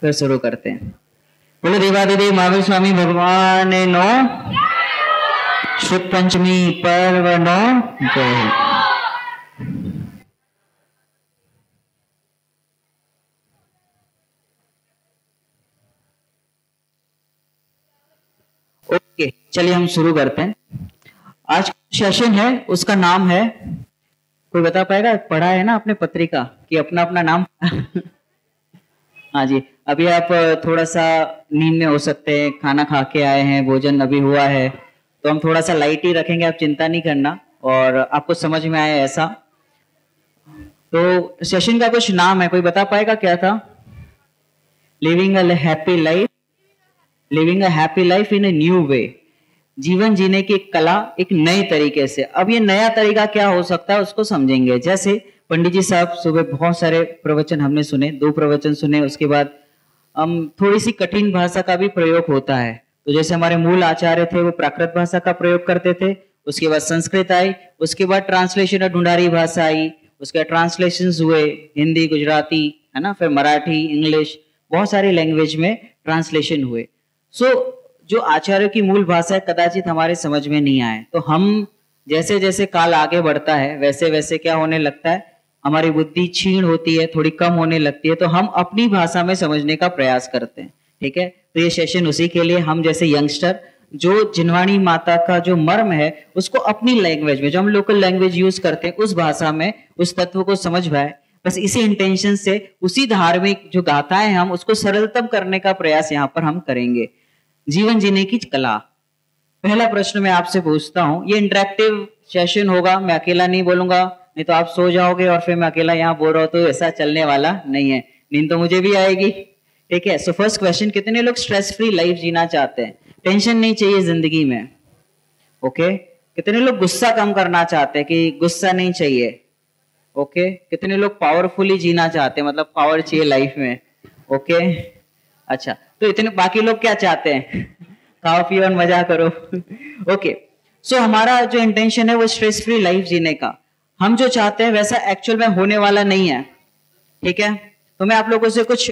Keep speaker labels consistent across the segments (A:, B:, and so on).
A: फिर शुरू करते हैं। बोलो देवादिदेव महावीर स्वामी भगवान नो शुभ पंचमी पर्व नो जय। ओके, चलिए हम शुरू करते हैं। आज सेशन है, उसका नाम है, कोई बता पाएगा? पढ़ा है ना आपने पत्रिका कि अपना अपना नाम हाँ जी, अभी आप थोड़ा सा नींद में हो सकते हैं, खाना खा के आए हैं, भोजन अभी हुआ है, तो हम थोड़ा सा लाइट ही रखेंगे, आप चिंता नहीं करना और आपको समझ में आए ऐसा। तो सेशन का कुछ नाम है, कोई बता पाएगा क्या था? Living a happy life, living a happy life in a new way. जीवन जीने की कला एक नए तरीके से। अब ये नया तरीका क्या हो सकता है उसको समझेंगे। जैसे पंडित जी साहब सुबह बहुत सारे प्रवचन हमने सुने, 2 प्रवचन सुने, उसके बाद हम थोड़ी सी कठिन भाषा का भी प्रयोग होता है। तो जैसे हमारे मूल आचार्य थे वो प्राकृत भाषा का प्रयोग करते थे, उसके बाद संस्कृत आई, उसके बाद ट्रांसलेशन और ढूंढारी भाषा आई, उसके बाद ट्रांसलेशन हुए हिंदी, गुजराती, है ना, फिर मराठी, इंग्लिश, बहुत सारी लैंग्वेज में ट्रांसलेशन हुए। सो जो आचार्यों की मूल भाषा है कदाचित हमारे समझ में नहीं आए, तो हम जैसे जैसे काल आगे बढ़ता है वैसे वैसे क्या होने लगता है, हमारी बुद्धि क्षीण होती है, थोड़ी कम होने लगती है, तो हम अपनी भाषा में समझने का प्रयास करते हैं। ठीक है, तो ये सेशन उसी के लिए, हम जैसे यंगस्टर जो जिनवाणी माता का जो मर्म है उसको अपनी लैंग्वेज में, जो हम लोकल लैंग्वेज यूज करते हैं, उस भाषा में उस तत्व को समझ पाए। बस इसी इंटेंशन से उसी धार्मिक जो गाथाएं हम उसको सरलतम करने का प्रयास यहाँ पर हम करेंगे। जीवन जीने की कला। पहला प्रश्न मैं आपसे पूछता हूं, ये इंटरेक्टिव सेशन होगा, मैं अकेला नहीं बोलूंगा, नहीं तो आप सो जाओगे और फिर मैं अकेला यहाँ बोल रहा हूं, तो ऐसा चलने वाला नहीं है, नींद तो मुझे भी आएगी। ठीक है, सो फर्स्ट क्वेश्चन, कितने लोग स्ट्रेस फ्री लाइफ जीना चाहते हैं? टेंशन नहीं चाहिए जिंदगी में। ओके, कितने लोग गुस्सा कम करना चाहते हैं कि गुस्सा नहीं चाहिए? ओके, कितने लोग पावरफुली जीना चाहते हैं, मतलब पावर चाहिए लाइफ में? ओके, अच्छा, तो इतने बाकी लोग क्या चाहते हैं? खाओ पियो और मजा करो। ओके, सो हमारा जो इंटेंशन है वो स्ट्रेस फ्री लाइफ जीने का। हम जो चाहते हैं वैसा एक्चुअल में होने वाला नहीं है। ठीक है, तो मैं आप लोगों से कुछ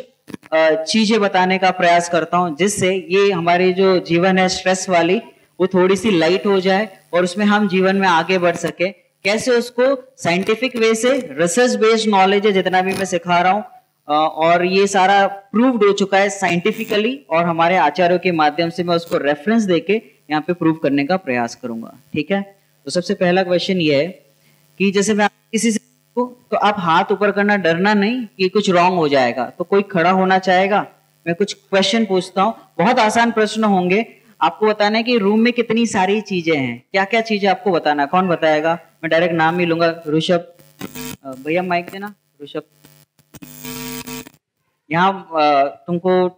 A: चीजें बताने का प्रयास करता हूं जिससे ये हमारी जो जीवन है स्ट्रेस वाली वो थोड़ी सी लाइट हो जाए और उसमें हम जीवन में आगे बढ़ सके। कैसे उसको साइंटिफिक वे से, रिसर्च बेस्ड नॉलेज है जितना भी मैं सिखा रहा हूं, और ये सारा प्रूव्ड हो चुका है साइंटिफिकली, और हमारे आचार्यों के माध्यम से मैं उसको रेफरेंस देके यहाँ पे प्रूव करने का प्रयास करूंगा। ठीक है, तो सबसे पहला क्वेश्चन ये है कि जैसे मैं किसी से तो आप हाथ ऊपर करना, डरना नहीं कि कुछ रॉन्ग हो जाएगा, तो कोई खड़ा होना चाहेगा? मैं कुछ क्वेश्चन पूछता हूँ, बहुत आसान प्रश्न होंगे, आपको बताना है कि रूम में कितनी सारी चीजें हैं, क्या क्या चीजें आपको बताना है। कौन बताएगा? मैं डायरेक्ट नाम ही लूंगा। ऋषभ, भैया माइक देना। ऋषभ, यहाँ तुमको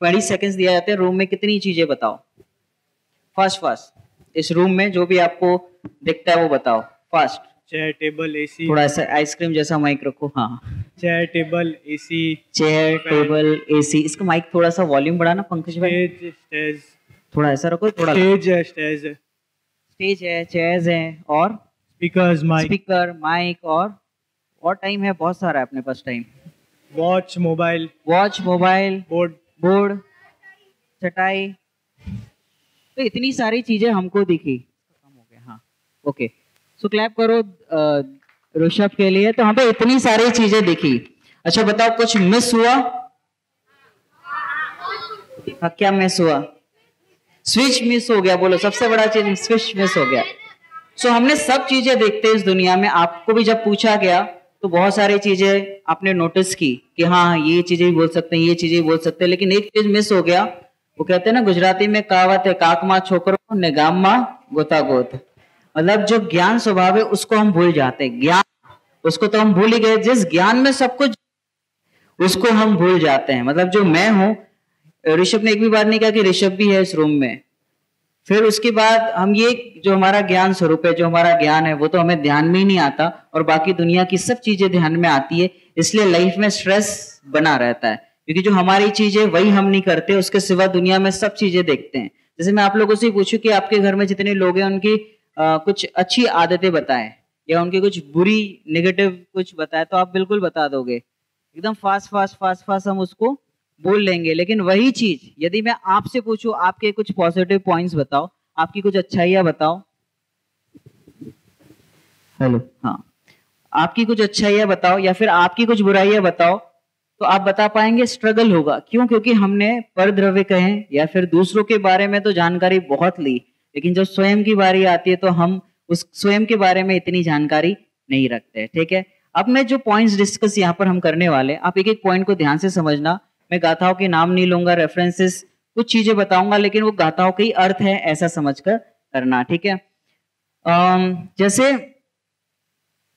A: 20 सेकेंड्स दिया जाते हैं, रूम में कितनी चीजें बताओ। फास्ट फास्ट, इस रूम में जो भी आपको दिखता है वो बताओ, फास्ट।
B: Chair, table, AC.
A: थोड़ा सा आइसक्रीम जैसा माइक रखो। हाँ,
B: chair, table, AC.
A: Chair, table, AC. इसका माइक थोड़ा सा वॉल्यूम बढ़ाना पंकज भाई।
B: Stage, stage.
A: थोड़ा ऐसा रखो, थोड़ा।
B: स्टेज है, स्टेज है।
A: स्टेज है, चेयर्स हैं, और
B: स्पीकर्स, माइक।
A: स्पीकर, माइक, और टाइम है, बहुत सारा है अपने पास time.
B: Watch, mobile.
A: Watch, mobile,
B: board,
A: board, चटाई। तो इतनी सारी चीजें हमको दिखी। कम हो गया, हाँ, ओके, सो क्लैप करो ऋषभ के लिए। तो हमें इतनी सारी चीजें दिखी। अच्छा बताओ, कुछ मिस हुआ? हाँ, क्या मिस हुआ? स्विच मिस हो गया। बोलो, सबसे बड़ा चीज स्विच मिस हो गया। सो हमने सब चीजें देखते हैं इस दुनिया में। आपको भी जब पूछा गया तो बहुत सारी चीजें आपने नोटिस की कि हाँ ये चीजें भी बोल सकते हैं, ये चीजें भी बोल सकते हैं, लेकिन एक चीज मिस हो गया। वो कहते हैं ना, गुजराती में कहावत है, काकमा छोकरो ने गाममा गोता गोत। मतलब जो ज्ञान स्वभाव है उसको हम भूल जाते हैं। ज्ञान, उसको तो हम भूल ही गए, जिस ज्ञान में सब कुछ, उसको हम भूल जाते हैं। मतलब जो मैं हूं, ऋषभ ने एक भी बार नहीं कहा कि ऋषभ भी है इस रूम में। फिर उसके बाद हम ये जो हमारा ज्ञान स्वरूप है, जो हमारा ज्ञान है, वो तो हमें ध्यान में ही नहीं आता, और बाकी दुनिया की सब चीजें ध्यान में आती है। इसलिए लाइफ में स्ट्रेस बना रहता है, क्योंकि जो हमारी चीजें वही हम नहीं करते, उसके सिवा दुनिया में सब चीजें देखते हैं। जैसे मैं आप लोगों से पूछूं कि आपके घर में जितने लोग हैं उनकी कुछ अच्छी आदतें बताएं या उनकी कुछ बुरी नेगेटिव कुछ बताएं, तो आप बिल्कुल बता दोगे। एकदम फास्ट फास्ट फास्ट फास्ट हम उसको बोल लेंगे, लेकिन वही चीज यदि मैं आपसे पूछूं, आपके कुछ पॉजिटिव पॉइंट्स बताओ, आपकी कुछ अच्छाइयां बताओ। हेलो, हाँ, आपकी कुछ अच्छाइयां बताओ या फिर आपकी कुछ बुराइयां बताओ, तो आप बता पाएंगे? स्ट्रगल होगा। क्यों? क्योंकि हमने परद्रव्य कहें या फिर दूसरों के बारे में तो जानकारी बहुत ली, लेकिन जब स्वयं की बारी आती है तो हम उस स्वयं के बारे में इतनी जानकारी नहीं रखते। ठीक है, अब मैं जो पॉइंट्स डिस्कस यहाँ पर हम करने वाले, आप एक एक पॉइंट को ध्यान से समझना। मैं गाथाओं के नाम नहीं लूंगा, रेफरेंसेस, कुछ चीजें बताऊंगा, लेकिन वो गाथाओं का ही अर्थ है ऐसा समझकर करना। ठीक है, जैसे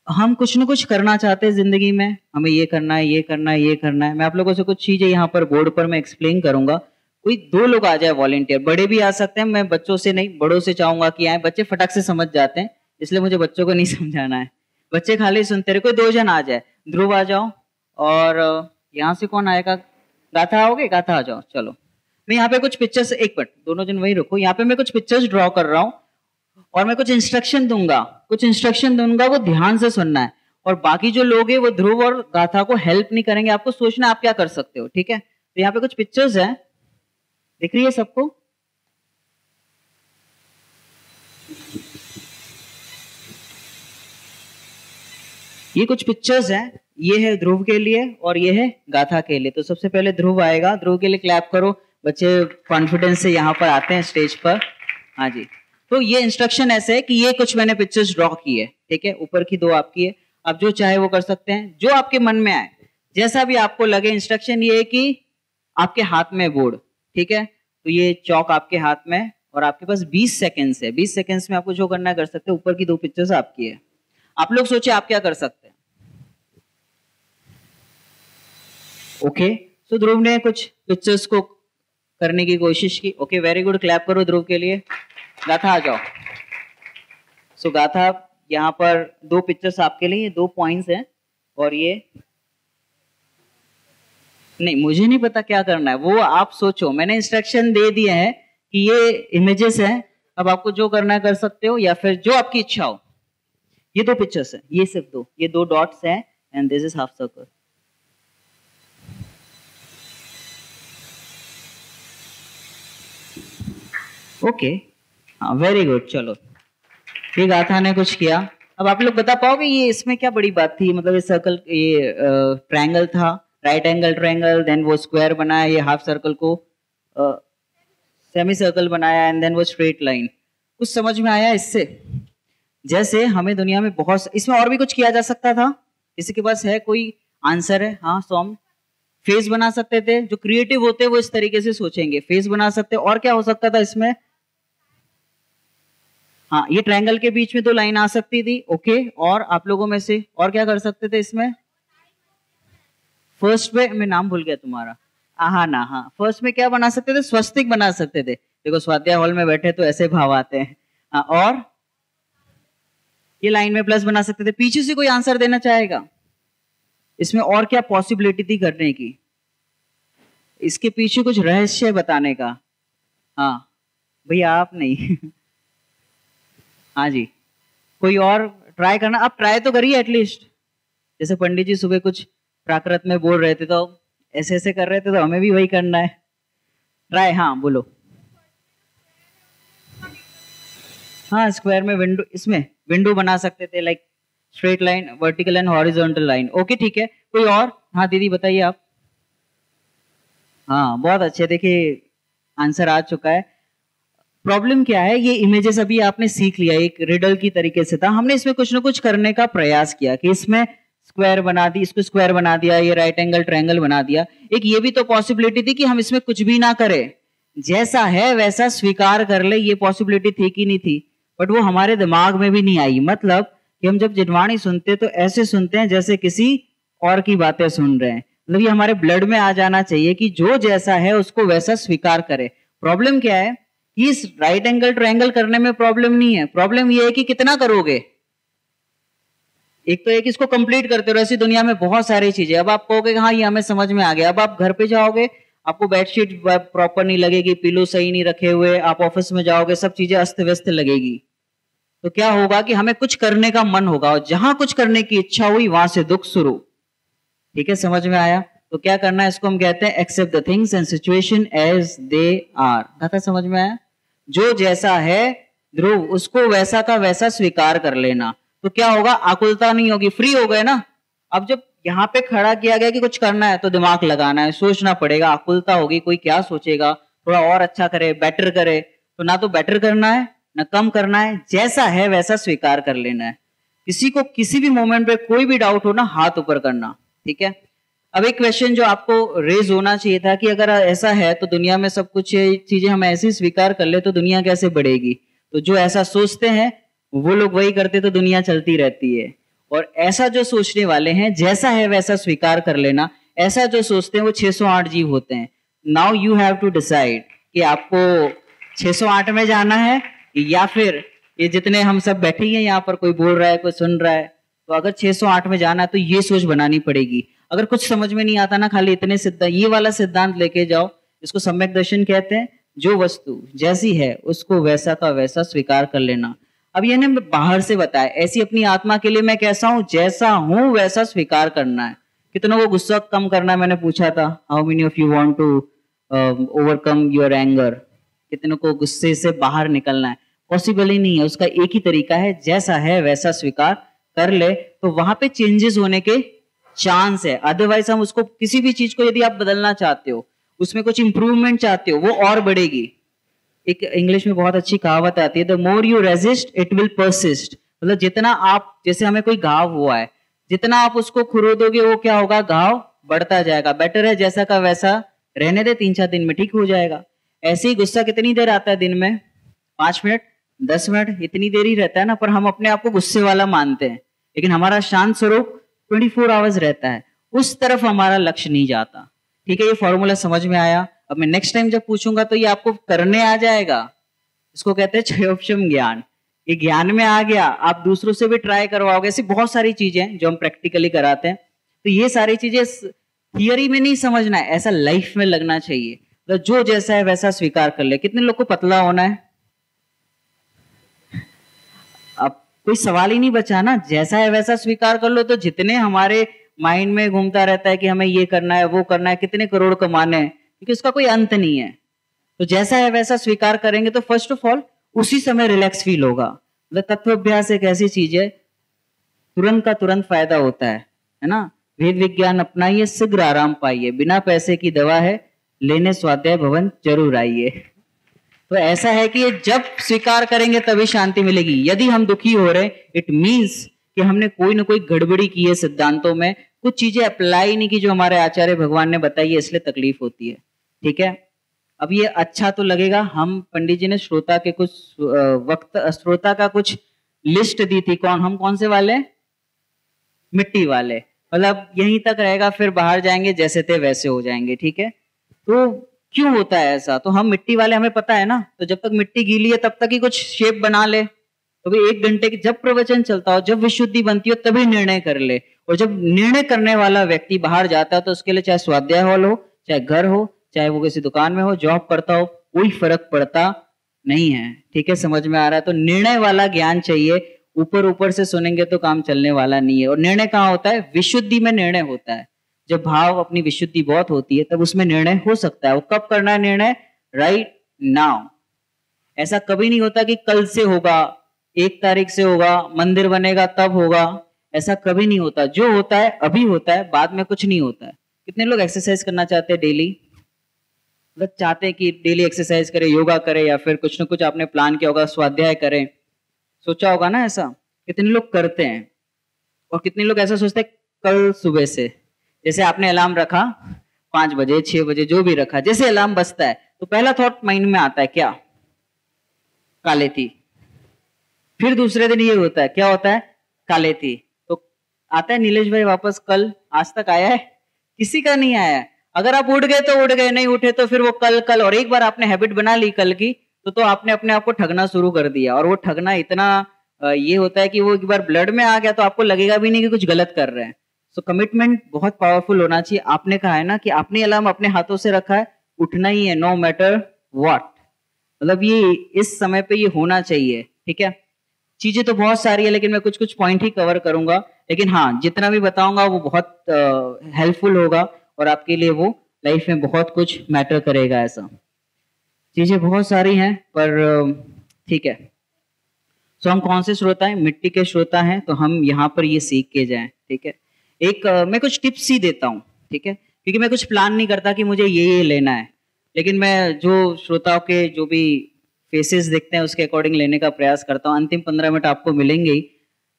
A: हम कुछ न कुछ करना चाहते हैं जिंदगी में, हमें ये करना है, ये करना है, ये करना है। मैं आप लोगों से कुछ चीजें यहाँ पर बोर्ड पर मैं एक्सप्लेन करूंगा। कोई 2 लोग आ जाए वॉलेंटियर, बड़े भी आ सकते हैं, मैं बच्चों से नहीं, बड़ों से चाहूंगा कि आए। बच्चे फटक से समझ जाते हैं, इसलिए मुझे बच्चों को नहीं समझाना है, बच्चे खाली सुनते रहे। कोई 2 जन आ जाए, ध्रुव आ जाओ, और यहाँ से कौन आएगा? गाथा आओगे? गाथा आ जाओ। चलो, मैं यहाँ पे कुछ पिक्चर्स, एक मिनट, दोनों जन वही रखो। यहाँ पे मैं कुछ पिक्चर्स ड्रॉ कर रहा हूँ और मैं कुछ इंस्ट्रक्शन दूंगा, वो ध्यान से सुनना है। और बाकी जो लोग हैं वो ध्रुव और गाथा को हेल्प नहीं करेंगे, आपको सोचना आप क्या कर सकते हो। ठीक है, तो यहाँ पे कुछ पिक्चर्स हैं, दिख रही है सबको? ये कुछ पिक्चर्स हैं, ये है ध्रुव के लिए और ये है गाथा के लिए। तो सबसे पहले ध्रुव आएगा, ध्रुव के लिए क्लैप करो। बच्चे कॉन्फिडेंस से यहाँ पर आते हैं स्टेज पर। हाँ जी, तो ये इंस्ट्रक्शन ऐसे है कि ये कुछ मैंने पिक्चर्स ड्रॉ की है। ठीक है, ऊपर की 2 आपकी है, आप जो चाहे वो कर सकते हैं, जो आपके मन में आए, जैसा भी आपको लगे। इंस्ट्रक्शन ये है कि आपके हाथ में बोर्ड, ठीक है, तो ये चौक आपके हाथ में और आपके पास 20 सेकेंड्स है। 20 सेकेंड्स में आपको जो करना है कर सकते हैं। ऊपर की 2 पिक्चर्स आपकी है, आप लोग सोचे आप क्या कर सकते हैं। ओके, सो ध्रुव ने कुछ पिक्चर्स को करने की कोशिश की। ओके, वेरी गुड, क्लैप करो ध्रुव के लिए। गाथा आ जाओ। सो गाथा, यहाँ पर 2 पिक्चर्स आपके लिए, 2 पॉइंट्स हैं, और ये नहीं, मुझे नहीं पता क्या करना है, वो आप सोचो। मैंने इंस्ट्रक्शन दे दिए हैं कि ये इमेजेस हैं, अब आपको जो करना है कर सकते हो, या फिर जो आपकी इच्छा हो। ये 2 पिक्चर्स हैं, ये सिर्फ 2, ये 2 डॉट्स हैं, and this is half circle. Okay, हाँ, वेरी गुड। चलो, ये गाथा ने कुछ किया। अब आप लोग बता पाओगे ये इसमें क्या बड़ी बात थी? मतलब ये सर्कल, ये ट्रायंगल था, राइट एंगल ट्रायंगल, देन वो स्क्वायर बनाया, ये हाफ सर्कल को सेमी सर्कल बनाया, एंड देन वो स्ट्रेट लाइन। कुछ समझ में आया इससे? जैसे हमें दुनिया में बहुत, इसमें और भी कुछ किया जा सकता था। किसी के पास है कोई आंसर है? हाँ, सौम, फेस बना सकते थे। जो क्रिएटिव होते हैं वो इस तरीके से सोचेंगे, फेस बना सकते। और क्या हो सकता था इसमें? हाँ, ये ट्रायंगल के बीच में 2 लाइन आ सकती थी। ओके, और आप लोगों में से और क्या कर सकते थे इसमें? फर्स्ट में मैं नाम भूल गया तुम्हारा, आहा ना, हाँ, फर्स्ट में क्या बना सकते थे? स्वस्तिक बना सकते थे। देखो, स्वाध्याय हॉल में बैठे तो ऐसे भाव आते हैं। हाँ, और ये लाइन में प्लस बना सकते थे। पीछे से कोई आंसर देना चाहेगा? इसमें और क्या पॉसिबिलिटी थी करने की? इसके पीछे कुछ रहस्य बताने का। हाँ भैया, आप नहीं हाँ जी, कोई और ट्राई करना? आप ट्राई तो करिए एटलीस्ट। जैसे पंडित जी सुबह कुछ प्राकृत में बोल रहे थे, तो ऐसे ऐसे कर रहे थे, तो हमें भी वही करना है। ट्राई, हाँ बोलो। हाँ, स्क्वायर में विंडो, इसमें विंडो बना सकते थे, like straight line, vertical and horizontal line. Okay, ठीक है, कोई और? हाँ दीदी बताइए आप। हाँ, बहुत अच्छे, देखिए आंसर आ चुका है। प्रॉब्लम क्या है, ये इमेजेस अभी आपने सीख लिया, एक रिडल की तरीके से था। हमने इसमें कुछ ना कुछ करने का प्रयास किया कि इसमें स्क्वायर बना दी, इसको स्क्वायर बना दिया, ये राइट एंगल ट्रायंगल बना दिया। एक ये भी तो पॉसिबिलिटी थी कि हम इसमें कुछ भी ना करें, जैसा है वैसा स्वीकार कर ले। ये पॉसिबिलिटी थी कि नहीं थी? बट वो हमारे दिमाग में भी नहीं आई। मतलब कि हम जब जिनवाणी सुनते तो ऐसे सुनते हैं जैसे किसी और की बातें सुन रहे हैं। मतलब ये हमारे ब्लड में आ जाना चाहिए कि जो जैसा है उसको वैसा स्वीकार करे। प्रॉब्लम क्या है, इस राइट एंगल ट्रायंगल करने में प्रॉब्लम नहीं है, प्रॉब्लम ये है कि कितना करोगे। एक तो एक इसको कंप्लीट करते रहो। ऐसी दुनिया में बहुत सारी चीजें, अब आप कहोगे हाँ ये हमें समझ में आ गया। अब आप घर पे जाओगे, आपको बेडशीट प्रॉपर नहीं लगेगी, पिलो सही नहीं रखे हुए, आप ऑफिस में जाओगे, सब चीजें अस्त व्यस्त लगेगी। तो क्या होगा कि हमें कुछ करने का मन होगा, और जहां कुछ करने की इच्छा हुई वहां से दुख शुरू। ठीक है, समझ में आया? तो क्या करना है, इसको हम कहते हैं accept the things and situation as they are. कथा समझ में आया? जो जैसा है ध्रुव, उसको वैसा का वैसा स्वीकार कर लेना, तो क्या होगा, आकुलता नहीं होगी, फ्री हो गए ना। अब जब यहाँ पे खड़ा किया गया कि कुछ करना है तो दिमाग लगाना है, सोचना पड़ेगा, आकुलता होगी, कोई क्या सोचेगा, थोड़ा और अच्छा करे, बेटर करे, तो ना तो बेटर करना है ना कम करना है, जैसा है वैसा स्वीकार कर लेना है। किसी को किसी भी मोमेंट पे कोई भी डाउट हो ना, हाथ ऊपर करना, ठीक है। अब एक क्वेश्चन जो आपको रेज होना चाहिए था कि अगर ऐसा है तो दुनिया में सब कुछ चीजें हम ऐसे स्वीकार कर ले तो दुनिया कैसे बढ़ेगी। तो जो ऐसा सोचते हैं वो लोग वही करते तो दुनिया चलती रहती है। और ऐसा जो सोचने वाले हैं, जैसा है वैसा स्वीकार कर लेना, ऐसा जो सोचते हैं वो 608 जीव होते हैं। Now you have to decide कि आपको 608 में जाना है या फिर ये जितने हम सब बैठे हैं यहाँ पर, कोई बोल रहा है कोई सुन रहा है, तो अगर 608 में जाना है तो ये सोच बनानी पड़ेगी। अगर कुछ समझ में नहीं आता ना, खाली इतने सिद्धांत, ये वाला सिद्धांत लेके जाओ, इसको सम्यक दर्शन कहते हैं। जो वस्तु जैसी है उसको वैसा का वैसा स्वीकार कर लेना। अब ये ने बाहर से बताया, ऐसी अपनी आत्मा के लिए मैं कैसा हूं, जैसा हूं वैसा स्वीकार करना है। कितनों को गुस्सा कम करना है, मैंने पूछा था, how many of you want to overcome your anger. कितनों को गुस्से से बाहर निकलना है, पॉसिबल ही नहीं है। उसका एक ही तरीका है, जैसा है वैसा स्वीकार कर ले, तो वहां पे चेंजेस होने के चांस है। अदरवाइज हम उसको, किसी भी चीज को यदि आप बदलना चाहते हो, उसमें कुछ इंप्रूवमेंट चाहते हो, वो और बढ़ेगी। एक इंग्लिश में बहुत अच्छी कहावत आती है, the more you resist it will persist. मतलब जितना आप, जैसे हमें कोई घाव हुआ है, जितना आप उसको खुरोदोगे वो क्या होगा, घाव बढ़ता जाएगा। बेटर है जैसा का वैसा रहने दे, 3-4 दिन में ठीक हो जाएगा। ऐसे ही गुस्सा कितनी देर आता है दिन में, 5 मिनट 10 मिनट, इतनी देर ही रहता है ना। पर हम अपने आप को गुस्से वाला मानते हैं, लेकिन हमारा शांत स्वरूप 24 आवर्स रहता है। उस तरफ हमारा लक्ष्य नहीं जाता। ठीक है, ये फॉर्मूला समझ में आया। अब मैं नेक्स्ट टाइम जब पूछूंगा तो ये आपको करने आ जाएगा। इसको कहते हैं क्षयोपशम ज्ञान। ये ज्ञान में आ गया, आप दूसरों से भी ट्राई करवाओगे। ऐसी बहुत सारी चीजें जो हम प्रैक्टिकली कराते हैं। तो ये सारी चीजें थियरी में नहीं समझना है, ऐसा लाइफ में लगना चाहिए। तो जो जैसा है वैसा स्वीकार कर ले। कितने लोग को पतला होना है? अब कोई सवाल ही नहीं बचा ना, जैसा है वैसा स्वीकार कर लो। तो जितने हमारे माइंड में घूमता रहता है कि हमें ये करना है वो करना है, कितने करोड़ कमाने हैं, क्योंकि उसका कोई अंत नहीं है। तो जैसा है वैसा स्वीकार करेंगे तो फर्स्ट ऑफ ऑल उसी समय रिलैक्स फील होगा। मतलब तत्वाभ्यास एक ऐसी चीज है, तुरंत का तुरंत फायदा होता है ना। वेद विज्ञान अपनाइए, शीघ्र आराम पाइए, बिना पैसे की दवा है, लेने स्वाध्याय भवन जरूर आइए। तो ऐसा है कि ये जब स्वीकार करेंगे तभी शांति मिलेगी। यदि हम दुखी हो रहे, इट मीन्स कि हमने कोई ना कोई गड़बड़ी की है सिद्धांतों में, कुछ चीजें अप्लाई नहीं की जो हमारे आचार्य भगवान ने बताई है, इसलिए तकलीफ होती है। ठीक है, अब ये अच्छा तो लगेगा। हम पंडित जी ने श्रोता के कुछ श्रोता का कुछ लिस्ट दी थी। हम कौन से वाले? मिट्टी वाले। मतलब यहीं तक रहेगा, फिर बाहर जाएंगे जैसे थे वैसे हो जाएंगे। ठीक है, तो क्यों होता है ऐसा? तो हम मिट्टी वाले, हमें पता है ना। तो जब तक मिट्टी गीली है तब तक ही कुछ शेप बना ले। तो भी 1 घंटे की जब प्रवचन चलता हो, जब विशुद्धि बनती हो, तभी निर्णय कर ले। और जब निर्णय करने वाला व्यक्ति बाहर जाता है तो उसके लिए चाहे स्वाध्याय हॉल हो, चाहे घर हो, चाहे वो किसी दुकान में हो, जॉब करता हो, कोई फर्क पड़ता नहीं है। ठीक है, समझ में आ रहा है? तो निर्णय वाला ज्ञान चाहिए। ऊपर ऊपर से सुनेंगे तो काम चलने वाला नहीं है। और निर्णय कहाँ होता है? विशुद्धि में निर्णय होता है। जब भाव अपनी विशुद्धि बहुत होती है तब उसमें निर्णय हो सकता है। वो कब करना है निर्णय? Right now. ऐसा कभी नहीं होता कि कल से होगा, 1 तारीख से होगा, मंदिर बनेगा तब होगा। ऐसा कभी नहीं होता। जो होता है अभी होता है, बाद में कुछ नहीं होता है। कितने लोग एक्सरसाइज करना चाहते हैं डेली? मतलब चाहते हैं कि डेली एक्सरसाइज करें, योगा करें, या फिर कुछ ना कुछ आपने प्लान किया होगा, स्वाध्याय करें, सोचा होगा ना ऐसा। कितने लोग करते हैं? और कितने लोग ऐसा सोचते हैं कल सुबह से, जैसे आपने अलार्म रखा 5 बजे 6 बजे जो भी रखा, जैसे अलार्म बजता है तो पहला थॉट माइंड में आता है क्या? काले थी। फिर दूसरे दिन ये होता है, क्या होता है? काले थी। तो आता है नीलेश भाई वापस कल? आज तक आया है? किसी का नहीं आया है। अगर आप उठ गए तो उठ गए, नहीं उठे तो फिर वो कल कल। और एक बार आपने हैबिट बना ली कल की, तो आपने अपने आप को ठगना शुरू कर दिया। और वो ठगना इतना ये होता है कि वो एक बार ब्लड में आ गया तो आपको लगेगा भी नहीं कि कुछ गलत कर रहे हैं। सो कमिटमेंट बहुत पावरफुल होना चाहिए। आपने कहा है ना कि आपने अलार्म अपने हाथों से रखा है, उठना ही है, नो मैटर व्हाट। मतलब ये इस समय पे ये होना चाहिए। ठीक है, चीजें तो बहुत सारी है लेकिन मैं कुछ कुछ पॉइंट ही कवर करूंगा। लेकिन हाँ, जितना भी बताऊंगा वो बहुत हेल्पफुल होगा। और आपके लिए वो लाइफ में बहुत कुछ मैटर करेगा। ऐसा चीजें बहुत सारी हैं, पर ठीक है। सो हम कौन से श्रोता हैं? मिट्टी के श्रोता हैं, तो हम यहाँ पर ये सीख के जाएं। ठीक है, एक मैं कुछ टिप्स ही देता हूँ, ठीक है, क्योंकि मैं कुछ प्लान नहीं करता कि मुझे ये लेना है, लेकिन मैं जो श्रोताओं के जो भी फेसेस देखते हैं उसके अकॉर्डिंग लेने का प्रयास करता हूँ। अंतिम 15 मिनट आपको मिलेंगे ही।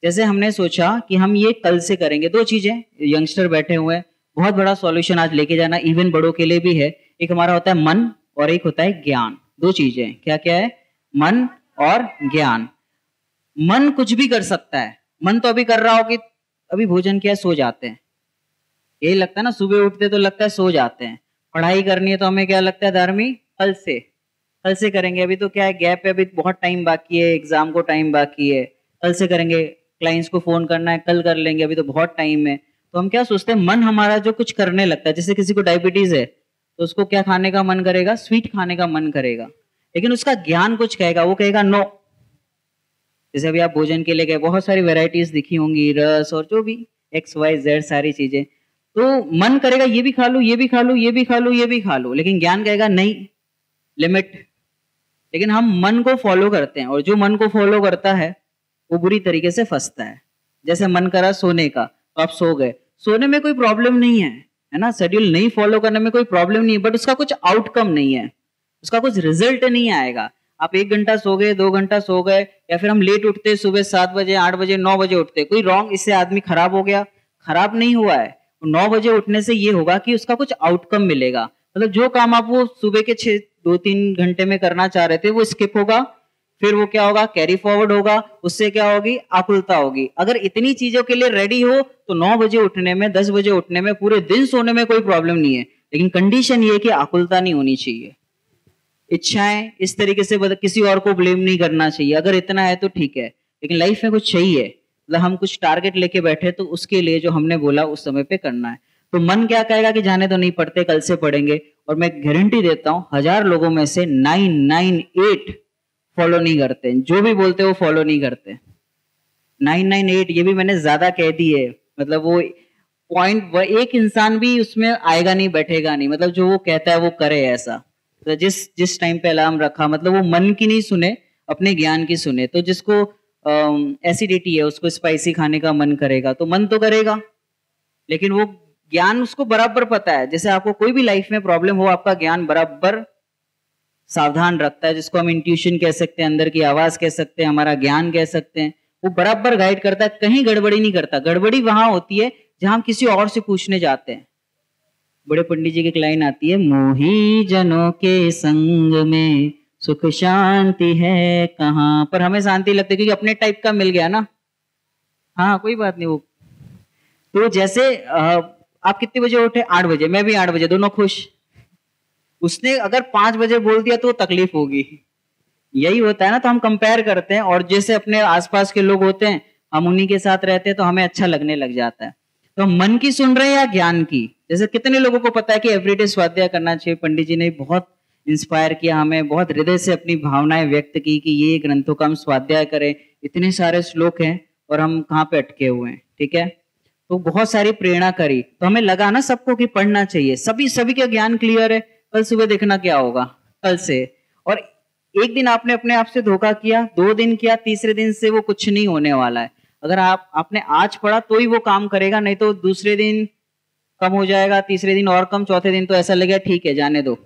A: जैसे हमने सोचा कि हम ये कल से करेंगे, दो चीजें, यंगस्टर बैठे हुए हैं, बहुत बड़ा सॉल्यूशन आज लेके जाना, इवन बड़ों के लिए भी है। एक हमारा होता है मन और एक होता है ज्ञान। दो चीजें, क्या क्या है? मन और ज्ञान। मन कुछ भी कर सकता है। मन तो अभी कर रहा हो कि अभी भोजन किया, सो जाते हैं, यही लगता है ना, सुबह उठते तो लगता है सो जाते हैं। पढ़ाई करनी है तो हमें क्या लगता है? धर्मी कल से करेंगे, अभी तो क्या है, गैप है, अभी बहुत टाइम बाकी है, एग्जाम को टाइम बाकी है, कल से करेंगे। क्लाइंट्स को फोन करना है, कल कर लेंगे, अभी तो बहुत टाइम है। तो हम क्या सोचते हैं? मन हमारा जो कुछ करने लगता है, जैसे किसी को डायबिटीज है तो उसको क्या खाने का मन करेगा? स्वीट खाने का मन करेगा, लेकिन उसका ज्ञान कुछ कहेगा, वो कहेगा नो। जैसे अभी आप भोजन के लिए गए, बहुत सारी वेराइटीज दिखी होंगी, रस और जो भी XYZ सारी चीजें, तो मन करेगा ये भी खा लो, ये भी खा लो, ये भी खा लो, ये भी खा लो, लेकिन ज्ञान कहेगा नहीं, लिमिट। लेकिन हम मन को फॉलो करते हैं, और जो मन को फॉलो करता है वो बुरी तरीके से फंसता है। जैसे मन करा सोने का, तो आप सो गए, सोने में कोई प्रॉब्लम नहीं है ना, शेड्यूल नहीं फॉलो करने में कोई प्रॉब्लम नहीं है, बट उसका कुछ आउटकम नहीं है, उसका कुछ रिजल्ट नहीं आएगा। आप 1 घंटा सो गए, 2 घंटा सो गए, या फिर हम लेट उठते, सुबह 7 बजे, 8 बजे, 9 बजे उठते, कोई रॉन्ग, इससे आदमी खराब हो गया? खराब नहीं हुआ है। 9 बजे उठने से ये होगा कि उसका कुछ आउटकम मिलेगा, मतलब जो काम आप वो सुबह के 2-3 घंटे में करना चाह रहे थे वो स्किप होगा, फिर वो क्या होगा? कैरी फॉरवर्ड होगा, उससे क्या होगी? आकुलता होगी। अगर इतनी चीजों के लिए रेडी हो तो 9 बजे उठने में, 10 बजे उठने में, पूरे दिन सोने में कोई प्रॉब्लम नहीं है, लेकिन कंडीशन ये है कि आकुलता नहीं होनी चाहिए। इच्छाएं इस तरीके से किसी और को ब्लेम नहीं करना चाहिए। अगर इतना है तो ठीक है, लेकिन लाइफ में कुछ चाहिए, मतलब हम कुछ टारगेट लेके बैठे तो उसके लिए जो हमने बोला उस समय पे करना है। तो मन क्या कहेगा कि जाने तो नहीं पढ़ते, कल से पढ़ेंगे, और मैं गारंटी देता हूं 1000 लोगों में से 998 फॉलो नहीं करते, जो भी बोलते वो फॉलो नहीं करते। 998, ये भी मैंने ज्यादा कह दी है, मतलब वो पॉइंट, एक इंसान भी उसमें आएगा नहीं, बैठेगा नहीं, मतलब जो वो कहता है वो करे ऐसा। तो जिस टाइम पे अलार्म रखा, मतलब वो मन की नहीं सुने, अपने ज्ञान की सुने। तो जिसको एसिडिटी है उसको स्पाइसी खाने का मन करेगा, तो मन तो करेगा, लेकिन वो ज्ञान उसको बराबर पता है। जैसे आपको कोई भी लाइफ में प्रॉब्लम हो, आपका ज्ञान बराबर सावधान रखता है, जिसको हम इंट्यूशन कह सकते हैं, अंदर की आवाज कह सकते हैं, हमारा ज्ञान कह सकते हैं, वो बराबर गाइड करता है, कहीं गड़बड़ी नहीं करता। गड़बड़ी वहां होती है जहां हम किसी और से पूछने जाते हैं। बड़े पंडित जी की एक लाइन आती है, मोही जनों के संग में सुख शांति है कहाँ, पर हमें शांति लगती है क्योंकि अपने टाइप का मिल गया ना। हाँ कोई बात नहीं। वो तो जैसे आप कितने बजे उठे? 8 बजे, मैं भी 8 बजे, दोनों खुश। उसने अगर 5 बजे बोल दिया तो तकलीफ होगी। यही होता है ना, तो हम कंपेयर करते हैं, और जैसे अपने आसपास के लोग होते हैं हम उन्हीं के साथ रहते हैं तो हमें अच्छा लगने लग जाता है। तो हम मन की सुन रहे हैं या ज्ञान की? जैसे कितने लोगों को पता है कि एवरीडे स्वाध्याय करना चाहिए। पंडित जी ने बहुत इंस्पायर किया हमें, बहुत हृदय से अपनी भावनाएं व्यक्त की कि ये ग्रंथों का हम स्वाध्याय करें। इतने सारे श्लोक हैं और हम कहाँ पे अटके हुए हैं, ठीक है। तो बहुत सारी प्रेरणा करी, तो हमें लगा ना सबको कि पढ़ना चाहिए। सभी का ज्ञान क्लियर है, कल सुबह देखना क्या होगा कल से। और एक दिन आपने अपने आप से धोखा किया, 2 दिन किया, तीसरे दिन से वो कुछ नहीं होने वाला है। अगर आपने आज पढ़ा तो ही वो काम करेगा, नहीं तो दूसरे दिन कम हो जाएगा, तीसरे दिन और कम, चौथे दिन तो ऐसा लगेगा ठीक है जाने दो,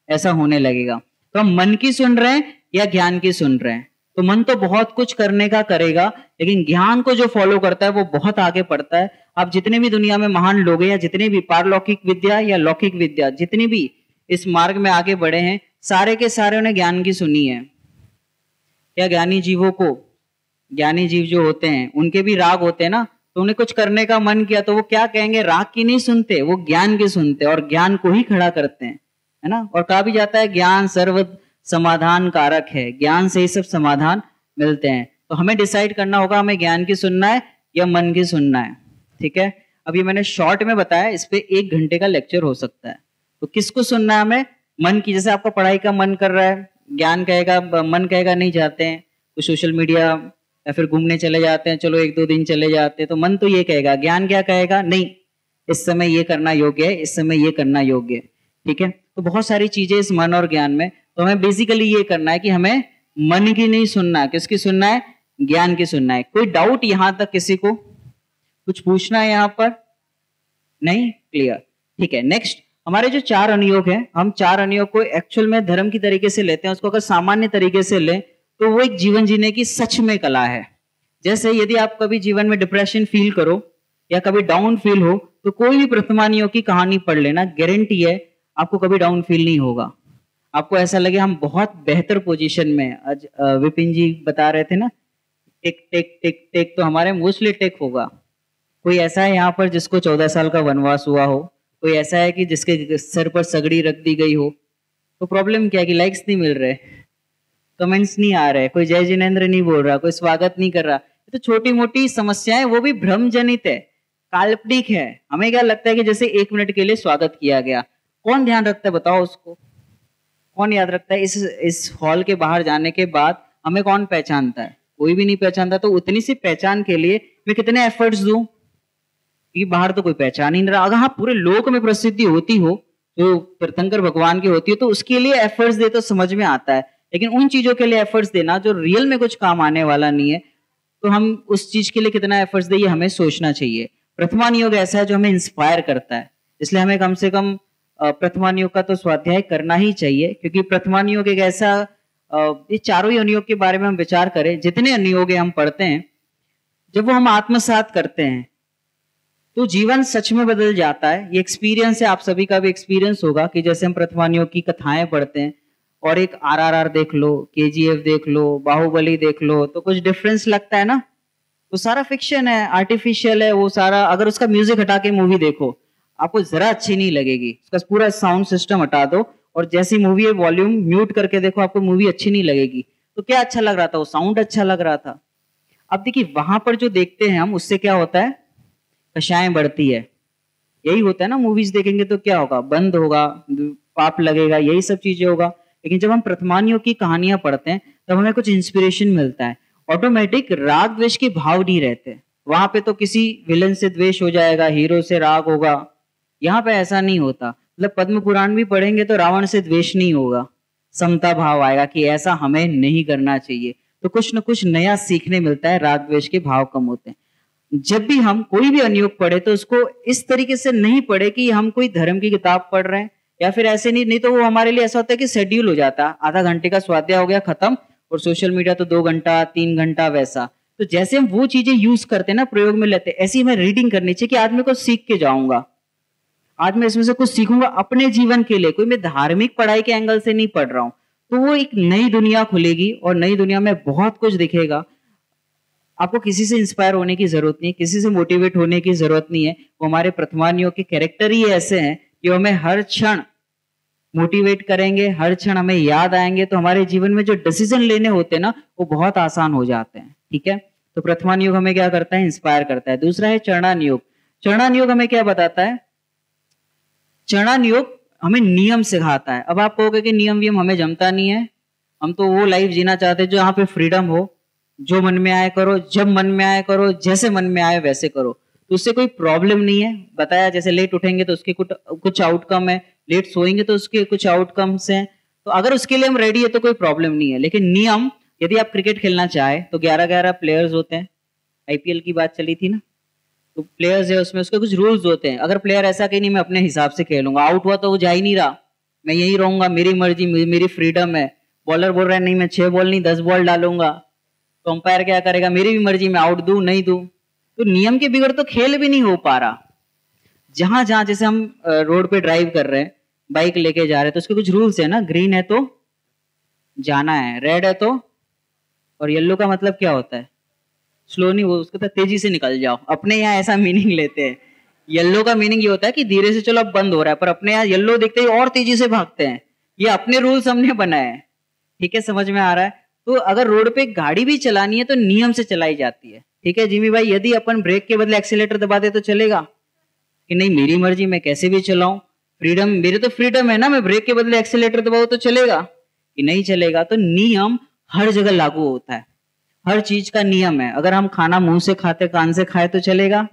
A: ऐसा होने लगेगा। तो हम मन की सुन रहे हैं या ज्ञान की सुन रहे हैं? तो मन तो बहुत कुछ करने का करेगा, लेकिन ज्ञान को जो फॉलो करता है वो बहुत आगे बढ़ता है। आप जितने भी दुनिया में महान लोग हैं, या जितने भी पारलौकिक विद्या या लौकिक विद्या, जितनी भी इस मार्ग में आगे बढ़े हैं, सारे के सारे उन्हें ज्ञान की सुनी है। क्या ज्ञानी जीवों को, ज्ञानी जीव जो होते हैं उनके भी राग होते हैं ना, तो उन्हें कुछ करने का मन किया तो वो क्या कहेंगे? राग की नहीं सुनते, वो ज्ञान की सुनते और ज्ञान को ही खड़ा करते हैं, है ना। और कहा भी जाता है ज्ञान सर्व समाधान कारक है, ज्ञान से ही सब समाधान मिलते हैं। तो हमें डिसाइड करना होगा हमें ज्ञान की सुनना है या मन की सुनना है, ठीक है। अभी मैंने शॉर्ट में बताया, इस पे 1 घंटे का लेक्चर हो सकता है। तो किसको सुनना है हमें? मन की। जैसे आपका पढ़ाई का मन कर रहा है, ज्ञान कहेगा, मन कहेगा नहीं जाते हैं, तो सोशल मीडिया या फिर घूमने चले जाते हैं, चलो 1-2 दिन चले जाते हैं, तो मन तो ये कहेगा। ज्ञान क्या कहेगा? नहीं इस समय ये करना योग्य है, इस समय ये करना योग्य है। ठीक है, तो बहुत सारी चीजें इस मन और ज्ञान में, तो हमें बेसिकली ये करना है कि हमें मन की नहीं सुनना है, किसकी सुनना है? ज्ञान की सुनना है। कोई डाउट यहां तक किसी को? कुछ पूछना है यहां पर? नहीं? क्लियर? ठीक है। नेक्स्ट, हमारे जो 4 अनुयोग हैं, हम 4 अनुयोग को एक्चुअल में धर्म की तरीके से लेते हैं। उसको अगर सामान्य तरीके से लें तो वो एक जीवन जीने की सच में कला है। जैसे यदि आप कभी जीवन में डिप्रेशन फील करो या कभी डाउन फील हो, तो कोई भी प्रथमानियोग की कहानी पढ़ लेना, गारंटी है आपको कभी डाउन फील नहीं होगा। आपको ऐसा लगे हम बहुत बेहतर पोजीशन में हैं। आज विपिन जी बता रहे थे ना, टिक टिक टिक टिक, तो हमारे मोस्टली टिक होगा। कोई ऐसा है यहाँ पर जिसको 14 साल का वनवास हुआ हो? कोई ऐसा है कि जिसके सर पर सगड़ी रख दी गई हो? तो प्रॉब्लम क्या है कि लाइक्स नहीं मिल रहे, कमेंट्स नहीं आ रहे, कोई जय जिनेंद्र नहीं बोल रहा, कोई स्वागत नहीं कर रहा। तो छोटी मोटी समस्याएं, वो भी भ्रम जनित है, काल्पनिक है। हमें क्या लगता है कि जैसे 1 मिनट के लिए स्वागत किया गया। कौन ध्यान रखता है बताओ उसको? कौन याद रखता है? इस हॉल के बाहर जाने के बाद हमें कौन पहचानता है? कोई भी नहीं पहचानता। तो उतनी सी पहचान के लिए मैं कितने एफर्ट्स दूं? कि बाहर तो कोई पहचान ही नहीं रहा। अगर हाँ पूरे लोक में प्रसिद्धि होती हो, जो तीर्थंकर भगवान की होती है, तो उसके लिए एफर्ट्स दे तो समझ में आता है। लेकिन उन चीजों के लिए एफर्ट्स देना जो रियल में कुछ काम आने वाला नहीं है, तो हम उस चीज के लिए कितना एफर्ट्स दें, ये हमें सोचना चाहिए। प्रथमान योग ऐसा है जो हमें इंस्पायर करता है, इसलिए हमें कम से कम प्रथमान योग का तो स्वाध्याय करना ही चाहिए। क्योंकि प्रथमान योग एक ऐसा, ये चारों ही अनुयोग के बारे में हम विचार करें, जितने अनुयोग हम पढ़ते हैं, जब वो हम आत्मसात करते हैं तो जीवन सच में बदल जाता है। ये एक्सपीरियंस है, आप सभी का भी एक्सपीरियंस होगा कि जैसे हम प्रथमान योग की कथाएं पढ़ते हैं और एक आरआरआर देख लो, केजीएफ देख लो, बाहुबली देख लो, तो कुछ डिफरेंस लगता है ना। वो सारा फिक्शन है, आर्टिफिशियल है वो सारा। अगर उसका म्यूजिक हटा के मूवी देखो, आपको जरा अच्छी नहीं लगेगी। उसका पूरा साउंड सिस्टम हटा दो और जैसी मूवी है वॉल्यूम म्यूट करके देखो, आपको मूवी अच्छी नहीं लगेगी। तो क्या अच्छा लग रहा था? वो साउंड अच्छा लग रहा था। अब देखिए वहां पर जो देखते हैं हम, उससे क्या होता है? कषायें बढ़ती है। यही होता है ना, मूवीज देखेंगे तो क्या होगा? बंद होगा, पाप लगेगा, यही सब चीजें होगा। लेकिन जब हम प्रथमान योग की कहानियां पढ़ते हैं तब हमें कुछ इंस्पिरेशन मिलता है। ऑटोमेटिक राग द्वेष के भाव नहीं रहते वहां पे। तो किसी विलन से द्वेष हो जाएगा, हीरो से राग होगा। यहाँ पे ऐसा नहीं होता। मतलब पद्म पुराण भी पढ़ेंगे तो रावण से द्वेष नहीं होगा, समता भाव आएगा कि ऐसा हमें नहीं करना चाहिए। तो कुछ न कुछ नया सीखने मिलता है, राग द्वेष के भाव कम होते हैं। जब भी हम कोई भी अनुयोग पढ़े तो उसको इस तरीके से नहीं पढ़े कि हम कोई धर्म की किताब पढ़ रहे हैं, या फिर ऐसे नहीं तो वो हमारे लिए ऐसा होता है कि शेड्यूल हो जाता है, आधा घंटे का स्वाध्याय हो गया खत्म, और सोशल मीडिया तो 2 घंटा 3 घंटा वैसा। तो जैसे हम वो चीजें यूज करते हैं ना, प्रयोग में लेते हैं, ऐसी हमें रीडिंग करनी चाहिए कि आज मैं कुछ सीख के जाऊंगा, आज मैं इसमें से कुछ सीखूंगा अपने जीवन के लिए। कोई मैं धार्मिक पढ़ाई के एंगल से नहीं पढ़ रहा हूं। तो वो एक नई दुनिया खुलेगी और नई दुनिया में बहुत कुछ दिखेगा। आपको किसी से इंस्पायर होने की जरूरत नहीं है, किसी से मोटिवेट होने की जरूरत नहीं है। वो हमारे प्रथमान योग के कैरेक्टर ही ऐसे हैं कि हमें हर क्षण मोटिवेट करेंगे, हर क्षण हमें याद आएंगे। तो हमारे जीवन में जो डिसीजन लेने होते हैं ना, वो बहुत आसान हो जाते हैं। ठीक है, तो प्रथमान योग हमें क्या करता है? इंस्पायर करता है। दूसरा है चरणान योग। चरणान योग हमें क्या बताता है? चरणान योग हमें नियम सिखाता है। अब आप कहोगे कि नियम वियम हमें जमता नहीं है, हम तो वो लाइफ जीना चाहते हैं जहां पे फ्रीडम हो, जो मन में आए करो, जब मन में आए करो, जैसे मन में आए वैसे करो। तो उससे कोई प्रॉब्लम नहीं है। बताया जैसे लेट उठेंगे तो उसके कुछ आउटकम है, लेट सोएंगे तो उसके कुछ आउटकम्स हैं। तो अगर उसके लिए हम रेडी है तो कोई प्रॉब्लम नहीं है। लेकिन नियम, यदि आप क्रिकेट खेलना चाहे तो 11-11 प्लेयर्स होते हैं। आईपीएल की बात चली थी ना, तो प्लेयर्स है उसमें, उसके कुछ रूल्स होते हैं। अगर प्लेयर ऐसा कि नहीं मैं अपने हिसाब से खेलूंगा, आउट हुआ तो वो जा ही नहीं रहा, मैं यही रहूंगा, मेरी मर्जी, मेरी फ्रीडम है। बॉलर बोल रहा है नहीं मैं 6 बॉल नहीं 10 बॉल डालूंगा, तो अंपायर क्या करेगा? मेरी भी मर्जी, मैं आउट दूं नहीं दूं। तो नियम के बिगड़ तो खेल भी नहीं हो पा रहा। जहां जहां जैसे हम रोड पे ड्राइव कर रहे हैं, बाइक लेके जा रहे हैं, तो उसके कुछ रूल्स है ना। ग्रीन है तो जाना है, रेड है तो, और येलो का मतलब क्या होता है? स्लो नहीं, वो उसको तो तेजी से निकल जाओ। अपने यहाँ ऐसा मीनिंग लेते हैं। येलो का मीनिंग ये होता है कि धीरे से चलो, अब बंद हो रहा है, पर अपने यहाँ येलो देखते ही और तेजी से भागते हैं। ये अपने रूल्स हमने बनाए हैं। ठीक है, समझ में आ रहा है? तो अगर रोड पे गाड़ी भी चलानी है तो नियम से चलाई जाती है। ठीक है जिमी भाई, यदि अपन ब्रेक के बदले एक्सीलेटर दबा दे तो चलेगा कि नहीं? मेरी मर्जी, मैं कैसे भी चलाऊं, फ्रीडम, मेरे तो फ्रीडम है ना, मैं ब्रेक के बदले एक्सीलेटर दबाऊं तो चलेगा कि नहीं चलेगा? तो नियम हर जगह लागू होता है, हर चीज का नियम है। अगर हम खाना मुंह से खाते कान से खाए तो चलेगा?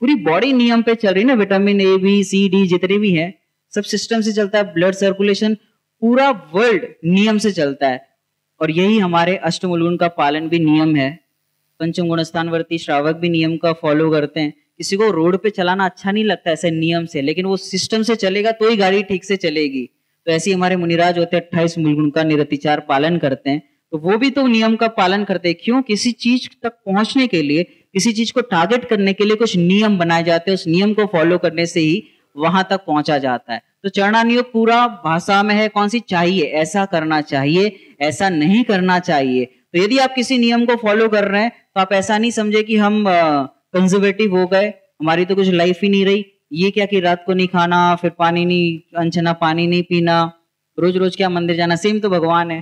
A: पूरी बॉडी नियम पे चल रही है ना, vitamin A B C D जितने भी हैं सब सिस्टम से चलता है, ब्लड सर्कुलेशन पूरा वर्ल्ड नियम से चलता है। और यही हमारे अष्टमूलगुण का पालन भी नियम है। पंचम गुणस्थानवर्ती श्रावक भी नियम का फॉलो करते हैं। किसी को रोड पे चलाना अच्छा नहीं लगता ऐसे नियम से, लेकिन वो सिस्टम से चलेगा तो ही गाड़ी ठीक से चलेगी। तो ऐसे ही हमारे मुनिराज होते हैं 28 मूलगुण का निरतिचार पालन करते हैं, तो वो भी तो नियम का पालन करते हैं। क्यों? किसी चीज तक पहुंचने के लिए, किसी चीज को टारगेट करने के लिए कुछ नियम बनाए जाते हैं, उस नियम को फॉलो करने से ही वहां तक पहुंचा जाता है। तो चरणानुयोग पूरा भाषा में है कौन सी? चाहिए, ऐसा करना चाहिए, ऐसा नहीं करना चाहिए। तो यदि आप किसी नियम को फॉलो कर रहे हैं तो आप ऐसा नहीं समझे कि हम कंजर्वेटिव हो गए, हमारी तो कुछ लाइफ ही नहीं रही। ये क्या कि रात को नहीं खाना, फिर पानी नहीं, अनछना पानी नहीं पीना, रोज रोज क्या मंदिर जाना, सेम तो भगवान है,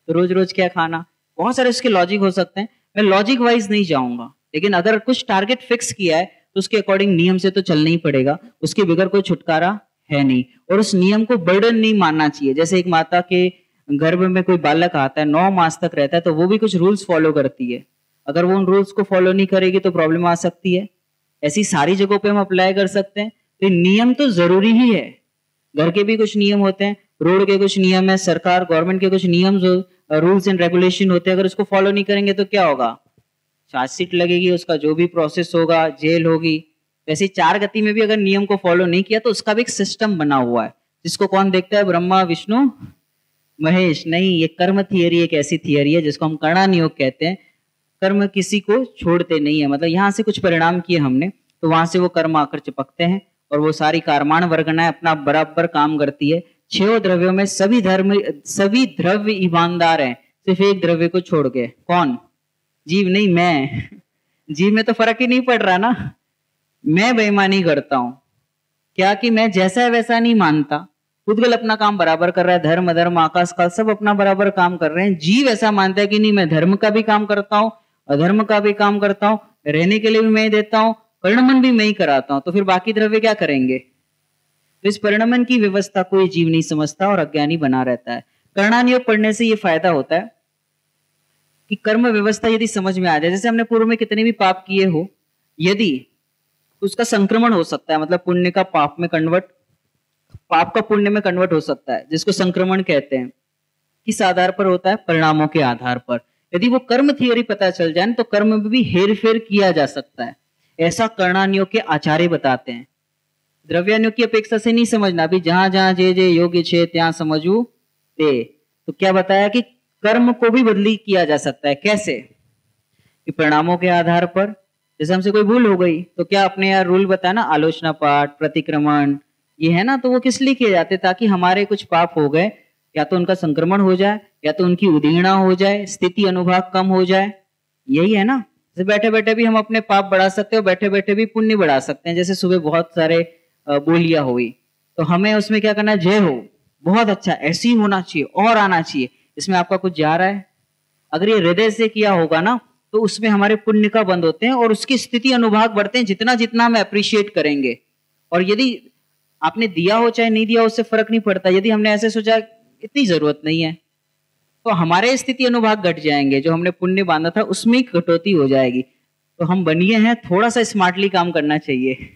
A: तो रोज रोज क्या खाना। बहुत सारे इसके लॉजिक हो सकते हैं, मैं लॉजिक वाइज नहीं जाऊंगा, लेकिन अगर कुछ टारगेट फिक्स किया है तो उसके अकॉर्डिंग नियम से तो चलना ही पड़ेगा, उसके बगैर कोई छुटकारा है नहीं। और उस नियम को बर्डन नहीं मानना चाहिए। जैसे एक माता के गर्भ में कोई बालक आता है, 9 मास तक रहता है, तो वो भी कुछ रूल्स फॉलो करती है। अगर वो उन रूल्स को फॉलो नहीं करेगी तो प्रॉब्लम आ सकती है। ऐसी सारी जगहों पे हम अप्लाई कर सकते हैं। तो नियम तो जरूरी ही है। घर के भी कुछ नियम होते हैं, रोड के कुछ नियम है, सरकार गवर्नमेंट के कुछ नियम रूल्स एंड रेगुलेशन होते हैं। अगर उसको फॉलो नहीं करेंगे तो क्या होगा? चार्जशीट लगेगी, उसका जो भी प्रोसेस होगा, जेल होगी। वैसे 4 गति में भी अगर नियम को फॉलो नहीं किया तो उसका भी एक सिस्टम बना हुआ है, जिसको कौन देखता है? ब्रह्मा विष्णु महेश। नहीं, ये कर्म थियरी एक ऐसी थियरी है जिसको हम कर्णानुयोग कहते हैं। कर्म किसी को छोड़ते नहीं है, मतलब यहाँ से कुछ परिणाम किए हमने तो वहां से वो कर्म आकर चिपकते हैं, और वो सारी कार्माण वर्गनाएं अपना बराबर काम करती है। 6 द्रव्यों में सभी द्रव्य ईमानदार हैं, सिर्फ एक द्रव्य को छोड़ के। कौन? जीव नहीं, मैं। जीव में तो फर्क ही नहीं पड़ रहा ना। मैं बेईमानी करता हूं क्या कि मैं जैसा है वैसा नहीं मानता। पुद्गल अपना काम बराबर कर रहा है, धर्म अधर्म आकाश काल सब अपना बराबर काम कर रहे हैं। जीव ऐसा मानता है कि नहीं, मैं धर्म का भी काम करता हूँ, अधर्म का भी काम करता हूँ, रहने के लिए भी मैं ही देता हूँ, परिणमन भी मैं ही कराता हूँ, तो फिर बाकी द्रव्य क्या करेंगे? तो इस परिणमन की व्यवस्था कोई जीव नहीं समझता और अज्ञानी बना रहता है। कर्णानुयोग पढ़ने से ये फायदा होता है कि कर्म व्यवस्था यदि समझ में आ जाए, जैसे हमने पूर्व में कितने भी पाप किए हो, यदि उसका संक्रमण हो सकता है, मतलब पुण्य का पाप में कन्वर्ट, पाप का पुण्य में कन्वर्ट हो सकता है, जिसको संक्रमण कहते हैं। किस आधार पर होता है? परिणामों के आधार पर। यदि वो कर्म थियरी पता चल जाए तो कर्म में भी हेर फेर किया जा सकता है, ऐसा कर्णानुयोग के आचार्य बताते हैं। द्रव्यानुयोग की अपेक्षा से नहीं समझना, अभी जहां जहां जे जे योग्य छे ત્યાં समझू ते। तो क्या बताया कि कर्म को भी बदली किया जा सकता है। कैसे? कि परिणामों के आधार पर। जैसे हमसे कोई भूल हो गई तो क्या अपने यार रूल बताया ना, आलोचना पाठ, प्रतिक्रमण, ये है ना, तो वो किस लिए किए जाते? ताकि हमारे कुछ पाप हो गए, या तो उनका संक्रमण हो जाए, या तो उनकी उदीर्णा हो जाए, स्थिति अनुभाग कम हो जाए। यही है ना। जैसे बैठे बैठे भी हम अपने पाप बढ़ा सकते हैं और बैठे बैठे भी पुण्य बढ़ा सकते हैं। जैसे सुबह बहुत सारे बोलियां हुई तो हमें उसमें क्या करना है? जय हो, बहुत अच्छा, ऐसे ही होना चाहिए और आना चाहिए। इसमें आपका कुछ जा रहा है? अगर ये हृदय से किया होगा ना तो उसमें हमारे पुण्य का बंद होते हैं और उसकी स्थिति अनुभाग बढ़ते हैं, जितना जितना हम अप्रिशिएट करेंगे। और यदि आपने दिया हो चाहे नहीं दिया, उससे फर्क नहीं पड़ता। यदि हमने ऐसे सोचा इतनी जरूरत नहीं है तो हमारे स्थिति अनुभाग घट जाएंगे, जो हमने पुण्य बांधा था उसमें कटौती हो जाएगी। तो हम बनिए हैं, थोड़ा सा स्मार्टली काम करना चाहिए।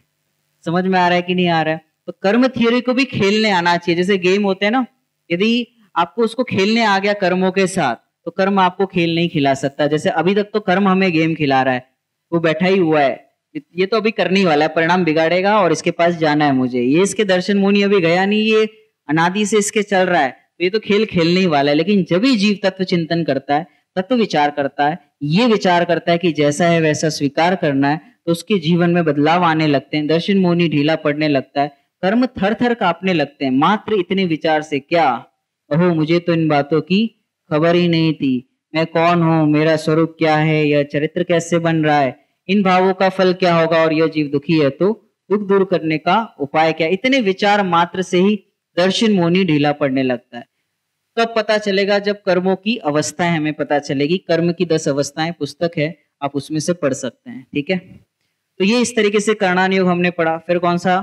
A: समझ में आ रहा है कि नहीं आ रहा है? तो कर्म थियरी को भी खेलने आना चाहिए। जैसे गेम होते हैं ना, यदि आपको उसको खेलने आ गया कर्मों के साथ तो कर्म आपको खेल नहीं खिला सकता। जैसे अभी तक तो कर्म हमें गेम खिला रहा है, वो बैठा ही हुआ है, ये तो अभी करने ही वाला है, परिणाम बिगाड़ेगा और इसके पास जाना है मुझे, ये इसके दर्शन मुनि अभी गया नहीं, ये अनादि से इसके चल रहा है, तो ये तो खेल खेलने ही वाला है। लेकिन जब ही जीव तत्व चिंतन करता है, तत्व विचार करता है, ये विचार करता है कि जैसा है वैसा स्वीकार करना है, तो उसके जीवन में बदलाव आने लगते हैं, दर्शन मुनि ढीला पड़ने लगता है, कर्म थर थर कांपने लगते हैं। मात्र इतने विचार से क्या, ओहो मुझे तो इन बातों की खबर ही नहीं थी, मैं कौन हूँ, मेरा स्वरूप क्या है, यह चरित्र कैसे बन रहा है, इन भावों का फल क्या होगा, और यह जीव दुखी है तो दुख दूर करने का उपाय क्या। इतने विचार मात्र से ही दर्शन मोनी ढीला पड़ने लगता है। कब पता चलेगा? जब कर्मों की अवस्थाएं हमें पता चलेगी। कर्म की 10 अवस्थाएं पुस्तक है, आप उसमें से पढ़ सकते हैं। ठीक है, तो ये इस तरीके से कर्णानुयोग हमने पढ़ा। फिर कौन सा?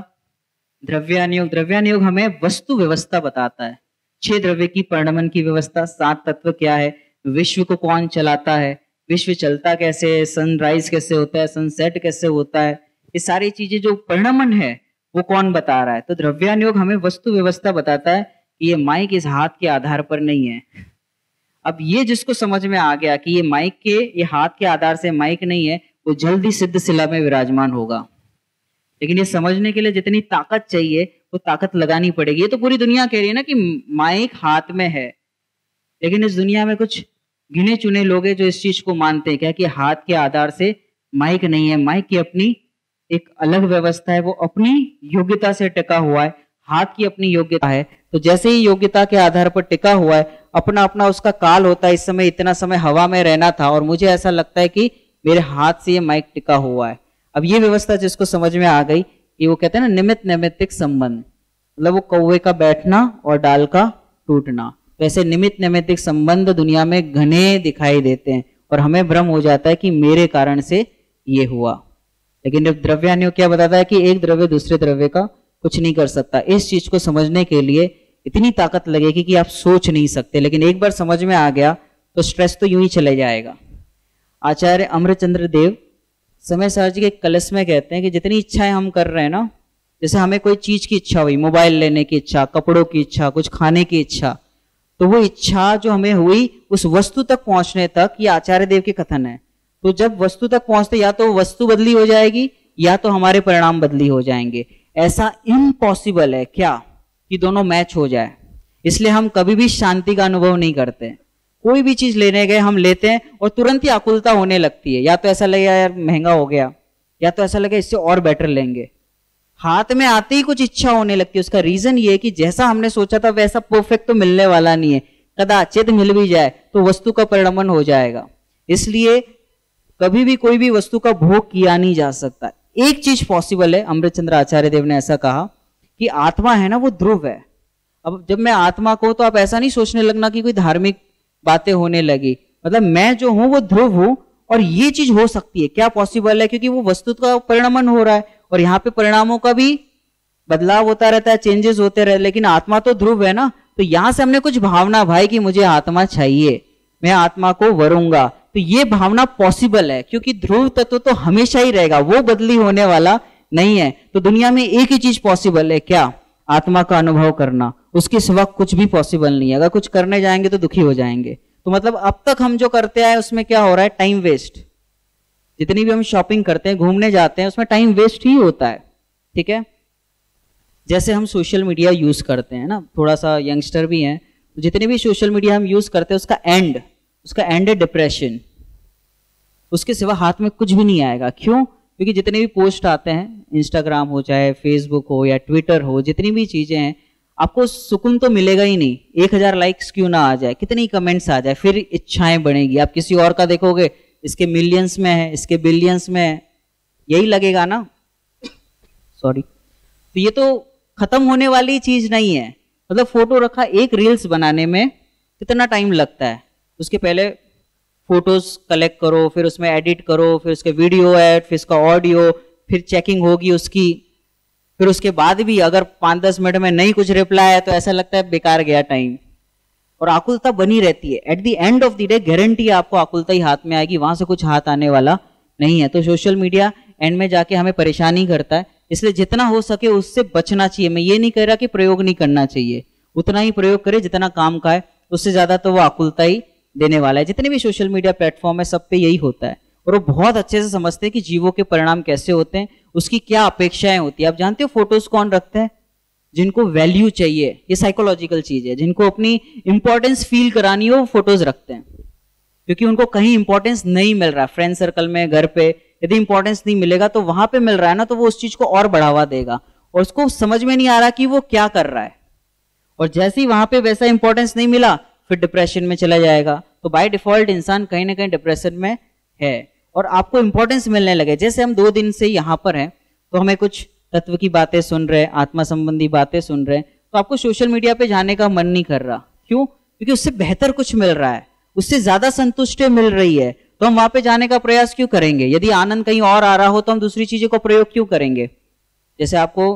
A: द्रव्यानुयोग। द्रव्यानुयोग हमें वस्तु व्यवस्था बताता है। 6 द्रव्य की परिणमन की व्यवस्था, 7 तत्व क्या है, विश्व को कौन चलाता है, विश्व चलता कैसे है, सनराइज कैसे होता है, सनसेट कैसे होता है, ये सारी चीजें जो परिणमन है वो कौन बता रहा है? तो द्रव्यान योग हमें वस्तु व्यवस्था बताता है कि ये माइक इस हाथ के आधार पर नहीं है। अब ये जिसको समझ में आ गया कि ये हाथ के आधार से माइक नहीं है, वो जल्दी सिद्ध शिला में विराजमान होगा। लेकिन ये समझने के लिए जितनी ताकत चाहिए वो ताकत लगानी पड़ेगी। ये तो पूरी दुनिया कह रही है ना कि माइक हाथ में है, लेकिन इस दुनिया में कुछ गिने चुने लोग हैं जो इस चीज को मानते हैं क्या कि हाथ के आधार से माइक नहीं है। माइक की अपनी एक अलग व्यवस्था है, वो अपनी योग्यता से टिका हुआ है। हाथ की अपनी योग्यता है, तो जैसे ही योग्यता के आधार पर टिका हुआ है, अपना अपना उसका काल होता है। इस समय इतना समय हवा में रहना था और मुझे ऐसा लगता है कि मेरे हाथ से ये माइक टिका हुआ है। अब ये व्यवस्था जिसको समझ में आ गई कि वो कहते हैं ना निमित्त नैमित्तिक संबंध, मतलब वो कौवे का बैठना और डाल का टूटना। वैसे निमित्त नैमित्तिक संबंध दुनिया में घने दिखाई देते हैं और हमें भ्रम हो जाता है कि मेरे कारण से ये हुआ। लेकिन द्रव्यान योग क्या बताता है कि एक द्रव्य दूसरे द्रव्य का कुछ नहीं कर सकता। इस चीज को समझने के लिए इतनी ताकत लगेगी कि आप सोच नहीं सकते, लेकिन एक बार समझ में आ गया तो स्ट्रेस तो यूं ही चले जाएगा। आचार्य अमरचंद्र देव समय सार जी के कलश में कहते हैं कि जितनी इच्छाएं हम कर रहे हैं ना, जैसे हमें कोई चीज की इच्छा हुई, मोबाइल लेने की इच्छा, कपड़ों की इच्छा, कुछ खाने की इच्छा, तो वो इच्छा जो हमें हुई उस वस्तु तक पहुंचने तक, ये आचार्य देव के कथन है। तो जब वस्तु तक पहुंचते या तो वस्तु बदली हो जाएगी या तो हमारे परिणाम बदली हो जाएंगे। ऐसा इम्पॉसिबल है क्या कि दोनों मैच हो जाए? इसलिए हम कभी भी शांति का अनुभव नहीं करते। कोई भी चीज लेने गए हम लेते हैं और तुरंत ही आकुलता होने लगती है। या तो ऐसा लगेगा यार महंगा हो गया, या तो ऐसा लगे इससे और बेटर लेंगे। हाथ में आते ही कुछ इच्छा होने लगती है। उसका रीजन ये है कि जैसा हमने सोचा था वैसा परफेक्ट तो मिलने वाला नहीं है। कदाचित मिल भी जाए तो वस्तु का परिणमन हो जाएगा। इसलिए कभी भी कोई भी वस्तु का भोग किया नहीं जा सकता। एक चीज पॉसिबल है, अमृतचंद्र आचार्य देव ने ऐसा कहा कि आत्मा है ना वो ध्रुव है। अब जब मैं आत्मा को, तो आप ऐसा नहीं सोचने लगना कि कोई धार्मिक बातें होने लगी, मतलब मैं जो हूं वो ध्रुव हूं और ये चीज हो सकती है। क्या पॉसिबल है? क्योंकि वो वस्तु का परिणमन हो रहा है और यहाँ पे परिणामों का भी बदलाव होता रहता है, चेंजेस होते रहे, लेकिन आत्मा तो ध्रुव है ना। तो यहां से हमने कुछ भावना भाई कि मुझे आत्मा चाहिए, मैं आत्मा को वरूंगा, तो ये भावना पॉसिबल है क्योंकि ध्रुव तत्व तो हमेशा ही रहेगा, वो बदली होने वाला नहीं है। तो दुनिया में एक ही चीज पॉसिबल है, क्या? आत्मा का अनुभव करना। उसके सिवा कुछ भी पॉसिबल नहीं है। अगर कुछ करने जाएंगे तो दुखी हो जाएंगे। तो मतलब अब तक हम जो करते आए उसमें क्या हो रहा है? Time waste. जितनी भी हम शॉपिंग करते हैं, घूमने जाते हैं, उसमें टाइम वेस्ट ही होता है। ठीक है, जैसे हम सोशल मीडिया यूज करते हैं ना, थोड़ा सा यंगस्टर भी हैं, तो जितने भी सोशल मीडिया हम यूज करते हैं उसका एंड है डिप्रेशन। उसके सिवा हाथ में कुछ भी नहीं आएगा। क्यों? क्योंकि जितने भी पोस्ट आते हैं, इंस्टाग्राम हो चाहे फेसबुक हो या ट्विटर हो, जितनी भी चीजें हैं, आपको सुकून तो मिलेगा ही नहीं। 1000 लाइक्स क्यों ना आ जाए, कितनी कमेंट्स आ जाए, फिर इच्छाएं बढ़ेगी। आप किसी और का देखोगे, इसके मिलियंस में है, इसके बिलियंस में है, यही लगेगा ना। सॉरी। तो ये तो खत्म होने वाली चीज नहीं है। मतलब फोटो रखा, एक रील्स बनाने में कितना टाइम लगता है? उसके पहले फोटोज कलेक्ट करो, फिर उसमें एडिट करो, फिर उसके वीडियो ऐड, फिर उसका ऑडियो, फिर चेकिंग होगी उसकी, फिर उसके बाद भी अगर 5-10 मिनट में नहीं कुछ रिप्लाई है तो ऐसा लगता है बेकार गया टाइम, और आकुलता बनी रहती है। At the end of the day guarantee आपको आकुलता ही हाथ में आएगी, वहां से कुछ हाथ आने वाला नहीं है। तो सोशल मीडिया एंड में जाके हमें परेशानी करता है, इसलिए जितना हो सके उससे बचना चाहिए। मैं ये नहीं कह रहा कि प्रयोग नहीं करना चाहिए, उतना ही प्रयोग करे जितना काम का है, उससे ज्यादा तो वो आकुलता ही देने वाला है। जितने भी सोशल मीडिया प्लेटफॉर्म है सब पे यही होता है, और वो बहुत अच्छे से समझते हैं कि जीवों के परिणाम कैसे होते हैं, उसकी क्या अपेक्षाएं होती है। आप जानते हो फोटोज कौन रखते हैं? जिनको वैल्यू चाहिए, ये साइकोलॉजिकल चीज है, जिनको अपनी इंपॉर्टेंस फील करानी हो वो फोटोज रखते हैं, क्योंकि उनको कहीं इंपॉर्टेंस नहीं मिल रहा। फ्रेंड सर्कल में, घर पे यदि इंपॉर्टेंस नहीं मिलेगा तो वहां पे मिल रहा है ना, तो वो उस चीज को और बढ़ावा देगा, और उसको समझ में नहीं आ रहा कि वो क्या कर रहा है। और जैसे ही वहां पे वैसा इंपॉर्टेंस नहीं मिला फिर डिप्रेशन में चला जाएगा। तो बाय डिफॉल्ट इंसान कहीं ना कहीं डिप्रेशन में है, और आपको इंपॉर्टेंस मिलने लगे। जैसे हम 2 दिन से यहां पर हैं, तो हमें कुछ तत्व की बातें सुन रहे, आत्मा संबंधी बातें सुन रहे, तो आपको सोशल मीडिया पे जाने का मन नहीं कर रहा। क्यों? क्योंकि उससे बेहतर कुछ मिल रहा है, उससे ज्यादा संतुष्टि मिल रही है, तो हम वहां पे जाने का प्रयास क्यों करेंगे? यदि आनंद कहीं और आ रहा हो तो हम दूसरी चीजों का प्रयोग क्यों करेंगे? जैसे आपको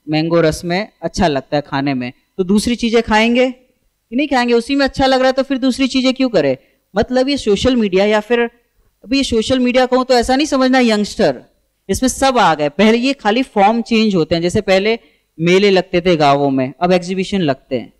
A: मैंगो रस में अच्छा लगता है खाने में, तो दूसरी चीजें खाएंगे कि नहीं खाएंगे? उसी में अच्छा लग रहा है तो फिर दूसरी चीजें क्यों करें? मतलब ये सोशल मीडिया, या फिर अभी ये सोशल मीडिया कहूं तो ऐसा नहीं समझना यंगस्टर, इसमें सब आ गए। पहले ये खाली फॉर्म चेंज होते हैं, जैसे पहले मेले लगते थे गांवों में, अब एग्जीबिशन लगते हैं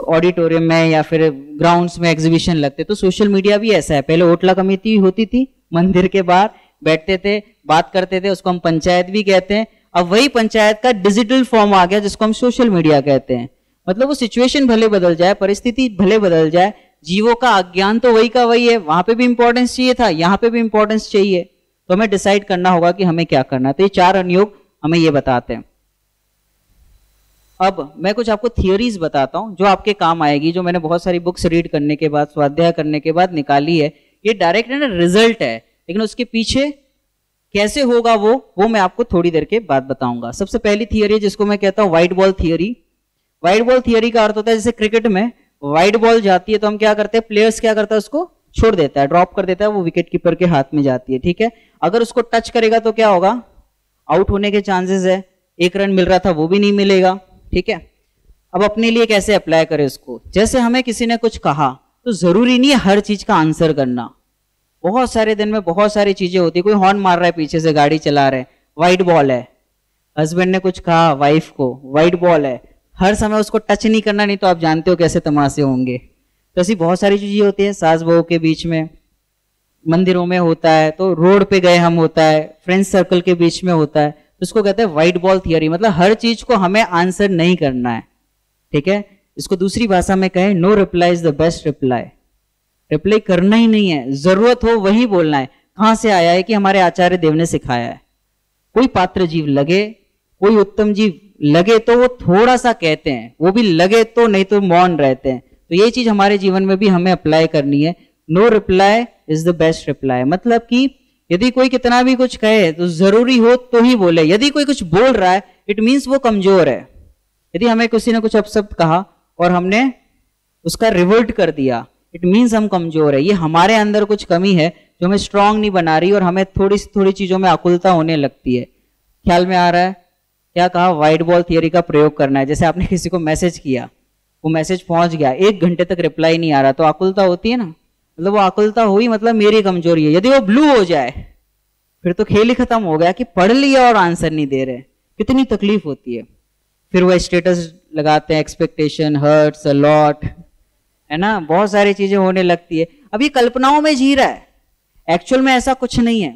A: ऑडिटोरियम में या फिर ग्राउंड्स में एग्जीबिशन लगते। तो सोशल मीडिया भी ऐसा है, पहले ओटला कमेटी होती थी, मंदिर के बाहर बैठते थे, बात करते थे, उसको हम पंचायत भी कहते हैं। अब वही पंचायत का डिजिटल फॉर्म आ गया जिसको हम सोशल मीडिया कहते हैं। मतलब वो सिचुएशन भले बदल जाए, परिस्थिति भले बदल जाए, जीवों का अज्ञान तो वही का वही है। वहां पे भी इंपॉर्टेंस चाहिए था, यहाँ पे भी इंपॉर्टेंस चाहिए, तो हमें डिसाइड करना होगा कि हमें क्या करना है। तो ये 4 अनुयोग हमें ये बताते हैं। अब मैं कुछ आपको थियोरीज बताता हूं जो आपके काम आएगी, जो मैंने बहुत सारी बुक्स रीड करने के बाद, स्वाध्याय करने के बाद निकाली है। ये डायरेक्ट है ना रिजल्ट है, लेकिन उसके पीछे कैसे होगा वो मैं आपको थोड़ी देर के बाद बताऊंगा। सबसे पहली थियोरी जिसको मैं कहता हूं white ball theory. White ball theory का अर्थ होता है जैसे क्रिकेट में व्हाइट बॉल जाती है तो हम क्या करते हैं, प्लेयर्स क्या करता है, उसको छोड़ देता है, ड्रॉप कर देता है, वो विकेट कीपर के हाथ में जाती है। ठीक है, अगर उसको टच करेगा तो क्या होगा, आउट होने के चांसेस है, 1 रन मिल रहा था वो भी नहीं मिलेगा। ठीक है, अब अपने लिए कैसे अप्लाई करें उसको, जैसे हमें किसी ने कुछ कहा तो जरूरी नहीं है हर चीज का आंसर करना। बहुत सारे दिन में बहुत सारी चीजें होती है, कोई हॉर्न मार रहा है पीछे से, गाड़ी चला रहे, व्हाइट बॉल है। हस्बैंड ने कुछ कहा वाइफ को, व्हाइट बॉल है, हर समय उसको टच नहीं करना, नहीं तो आप जानते हो कैसे तमाशे होंगे। तो ऐसी बहुत सारी चीजें होती है, सास बहू के बीच में, मंदिरों में होता है, तो रोड पे गए हम होता है, फ्रेंड्स सर्कल के बीच में होता है, तो इसको कहते हैं व्हाइट बॉल थियरी। मतलब हर चीज को हमें आंसर नहीं करना है। ठीक है, इसको दूसरी भाषा में कहें no reply is the best reply. Reply करना ही नहीं है, जरूरत हो वही बोलना है। कहां से आया है कि हमारे आचार्य देव ने सिखाया है। कोई पात्र जीव लगे, कोई उत्तम जीव लगे तो वो थोड़ा सा कहते हैं, वो भी लगे तो, नहीं तो मौन रहते हैं। तो ये चीज हमारे जीवन में भी हमें अप्लाई करनी है। No reply is the best reply. मतलब कि यदि कोई कितना भी कुछ कहे तो जरूरी हो तो ही बोले। यदि कोई कुछ बोल रहा है इट मीन्स वो कमजोर है। यदि हमें किसी ने कुछ अपशब्द कहा और हमने उसका रिवर्ट कर दिया, इट मीन्स हम कमजोर है। ये हमारे अंदर कुछ कमी है जो हमें स्ट्रांग नहीं बना रही और हमें थोड़ी थोड़ी चीजों में आकुलता होने लगती है। ख्याल में आ रहा है क्या कहा, व्हाइट बॉल थियरी का प्रयोग करना है। जैसे आपने किसी को मैसेज किया, वो मैसेज पहुंच गया, 1 घंटे तक रिप्लाई नहीं आ रहा, तो आकुलता होती है ना। मतलब वो आकुलता हुई, मतलब मेरी कमजोरी है। यदि वो ब्लू हो जाए फिर तो खेल ही खत्म हो गया कि पढ़ लिया और आंसर नहीं दे रहे, कितनी तकलीफ होती है। फिर वो स्टेटस लगाते हैं, एक्सपेक्टेशन हर्ट्स अ लॉट, है ना, बहुत सारी चीजें होने लगती है। अब ये कल्पनाओं में जी रहा है, एक्चुअल में ऐसा कुछ नहीं है।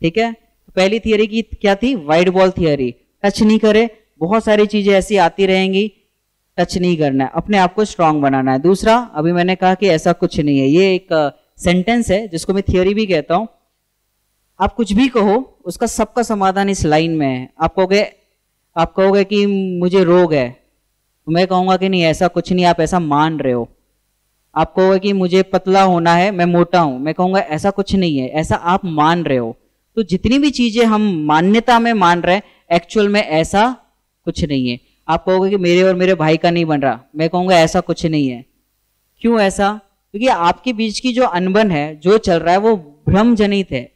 A: ठीक है, तो पहली थियरी की क्या थी, व्हाइट बॉल थियरी, टच नहीं करे। बहुत सारी चीजें ऐसी आती रहेंगी, टच नहीं करना है, अपने आप को स्ट्रांग बनाना है। दूसरा, अभी मैंने कहा कि ऐसा कुछ नहीं है, ये एक सेंटेंस है जिसको मैं थियरी भी कहता हूं। आप कुछ भी कहो, उसका सबका समाधान इस लाइन में है। आप कहोगे कि मुझे रोग है, तो मैं कहूंगा कि नहीं ऐसा कुछ नहीं, आप ऐसा मान रहे हो। आप कहोगे कि मुझे पतला होना है, मैं मोटा हूं, मैं कहूंगा ऐसा कुछ नहीं है, ऐसा आप मान रहे हो। तो जितनी भी चीजें हम मान्यता में मान रहे हैं, एक्चुअल में ऐसा कुछ नहीं है। आप कहोगे कि मेरे और मेरे भाई का नहीं बन रहा, मैं कहूंगा ऐसा कुछ नहीं है। क्यों ऐसा? क्योंकि आपके बीच की जो अनबन है, जो चल रहा है, वो भ्रम जनित है।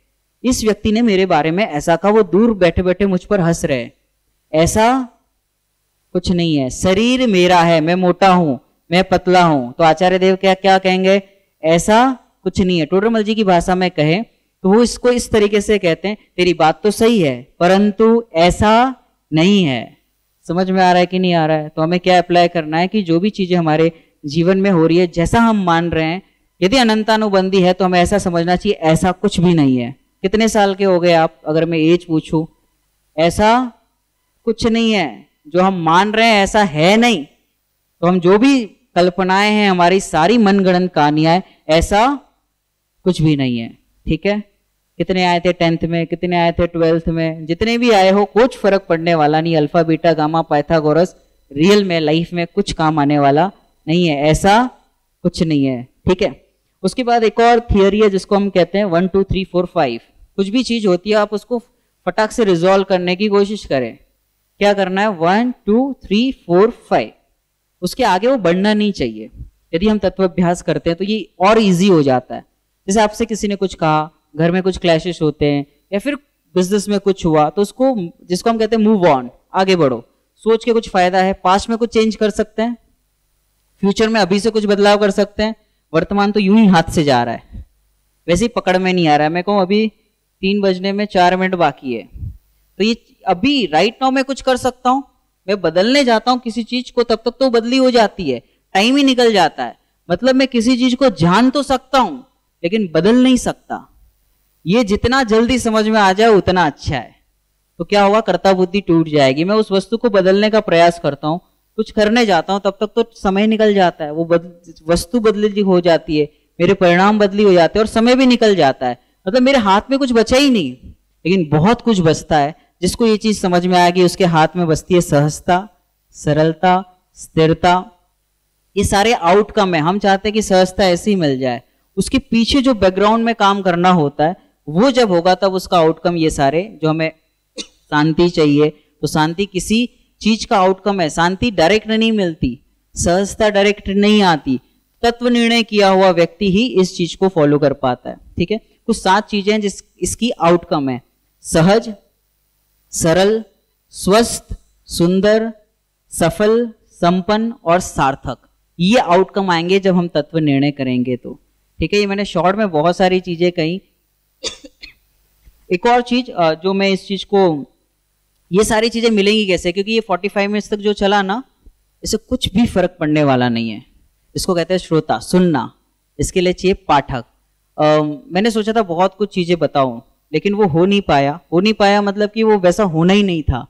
A: इस व्यक्ति ने मेरे बारे में ऐसा कहा, वो दूर बैठे बैठे मुझ पर हंस रहे, ऐसा कुछ नहीं है। शरीर मेरा है, मैं मोटा हूं, मैं पतला हूं, तो आचार्य देव क्या क्या कहेंगे, ऐसा कुछ नहीं है। टोडरमल जी की भाषा में कहें तो वो इसको इस तरीके से कहते हैं, तेरी बात तो सही है परंतु ऐसा नहीं है। समझ में आ रहा है कि नहीं आ रहा है? तो हमें क्या अप्लाई करना है कि जो भी चीजें हमारे जीवन में हो रही है, जैसा हम मान रहे हैं, यदि अनंतानुबंधी है तो हमें ऐसा समझना चाहिए ऐसा कुछ भी नहीं है। कितने साल के हो गए आप, अगर मैं एज पूछूं, ऐसा कुछ नहीं है। जो हम मान रहे हैं ऐसा है नहीं। तो हम जो भी कल्पनाएं हैं, हमारी सारी मनगढ़ंत कहानियां हैं, ऐसा कुछ भी नहीं है। ठीक है, कितने आए थे 10th में, कितने आए थे 12th में, जितने भी आए हो कुछ फर्क पड़ने वाला नहीं। Alpha beta gamma Pythagoras real में लाइफ में कुछ काम आने वाला नहीं है, ऐसा कुछ नहीं है। ठीक है, उसके बाद एक और थियरी है जिसको हम कहते हैं 1 2 3 4 5। कुछ भी चीज होती है आप उसको फटाक से रिजॉल्व करने की कोशिश करें। क्या करना है, 1 2 3 4 5, उसके आगे वो बढ़ना नहीं चाहिए। यदि हम तत्वाभ्यास करते हैं तो ये और इजी हो जाता है। जैसे आपसे किसी ने कुछ कहा, घर में कुछ क्लैशेस होते हैं या फिर बिजनेस में कुछ हुआ, तो उसको, जिसको हम कहते हैं मूव ऑन, आगे बढ़ो, सोच के कुछ फायदा है। पास्ट में कुछ चेंज कर सकते हैं, फ्यूचर में अभी से कुछ बदलाव कर सकते हैं, वर्तमान तो यूं ही हाथ से जा रहा है, वैसे ही पकड़ में नहीं आ रहा है। मैं कहूं अभी 3 बजने में 4 मिनट बाकी है, तो ये अभी राइट नाउ मैं कुछ कर सकता हूं, मैं बदलने जाता हूं किसी चीज को, तब तक तो बदली हो जाती है, टाइम ही निकल जाता है। मतलब मैं किसी चीज को जान तो सकता हूं लेकिन बदल नहीं सकता। ये जितना जल्दी समझ में आ जाए उतना अच्छा है। तो क्या होगा, कर्ता बुद्धि टूट जाएगी। मैं उस वस्तु को बदलने का प्रयास करता हूं, कुछ करने जाता हूं, तब तक तो समय निकल जाता है, वो वस्तु बदली हो जाती है, मेरे परिणाम बदली हो जाते हैं और समय भी निकल जाता है। मतलब मेरे हाथ में कुछ बचा ही नहीं, लेकिन बहुत कुछ बचता है। जिसको ये चीज समझ में आएगी उसके हाथ में बचती है सहजता, सरलता, स्थिरता। ये सारे आउटकम है। हम चाहते हैं कि सहजता ऐसे ही मिल जाए, उसके पीछे जो बैकग्राउंड में काम करना होता है वो जब होगा तब उसका आउटकम ये सारे जो हमें शांति चाहिए, तो शांति किसी चीज का आउटकम है। शांति डायरेक्ट नहीं मिलती, सहजता डायरेक्ट नहीं आती। तत्व निर्णय किया हुआ व्यक्ति ही इस चीज को फॉलो कर पाता है। ठीक है, कुछ 7 चीजें जिस इसकी आउटकम है: सहज, सरल, स्वस्थ, सुंदर, सफल, संपन्न और सार्थक। ये आउटकम आएंगे जब हम तत्व निर्णय करेंगे तो। ठीक है, ये मैंने शॉर्ट में बहुत सारी चीजें कही। एक और चीज जो मैं इस चीज को, ये सारी चीजें मिलेंगी कैसे, क्योंकि ये 45 मिनट्स तक जो चला ना, इससे कुछ भी फर्क पड़ने वाला नहीं है। इसको कहते हैं श्रोता, सुनना। इसके लिए चाहिए पाठक। मैंने सोचा था बहुत कुछ चीजें बताऊं, लेकिन वो हो नहीं पाया। हो नहीं पाया मतलब कि वो वैसा होना ही नहीं था।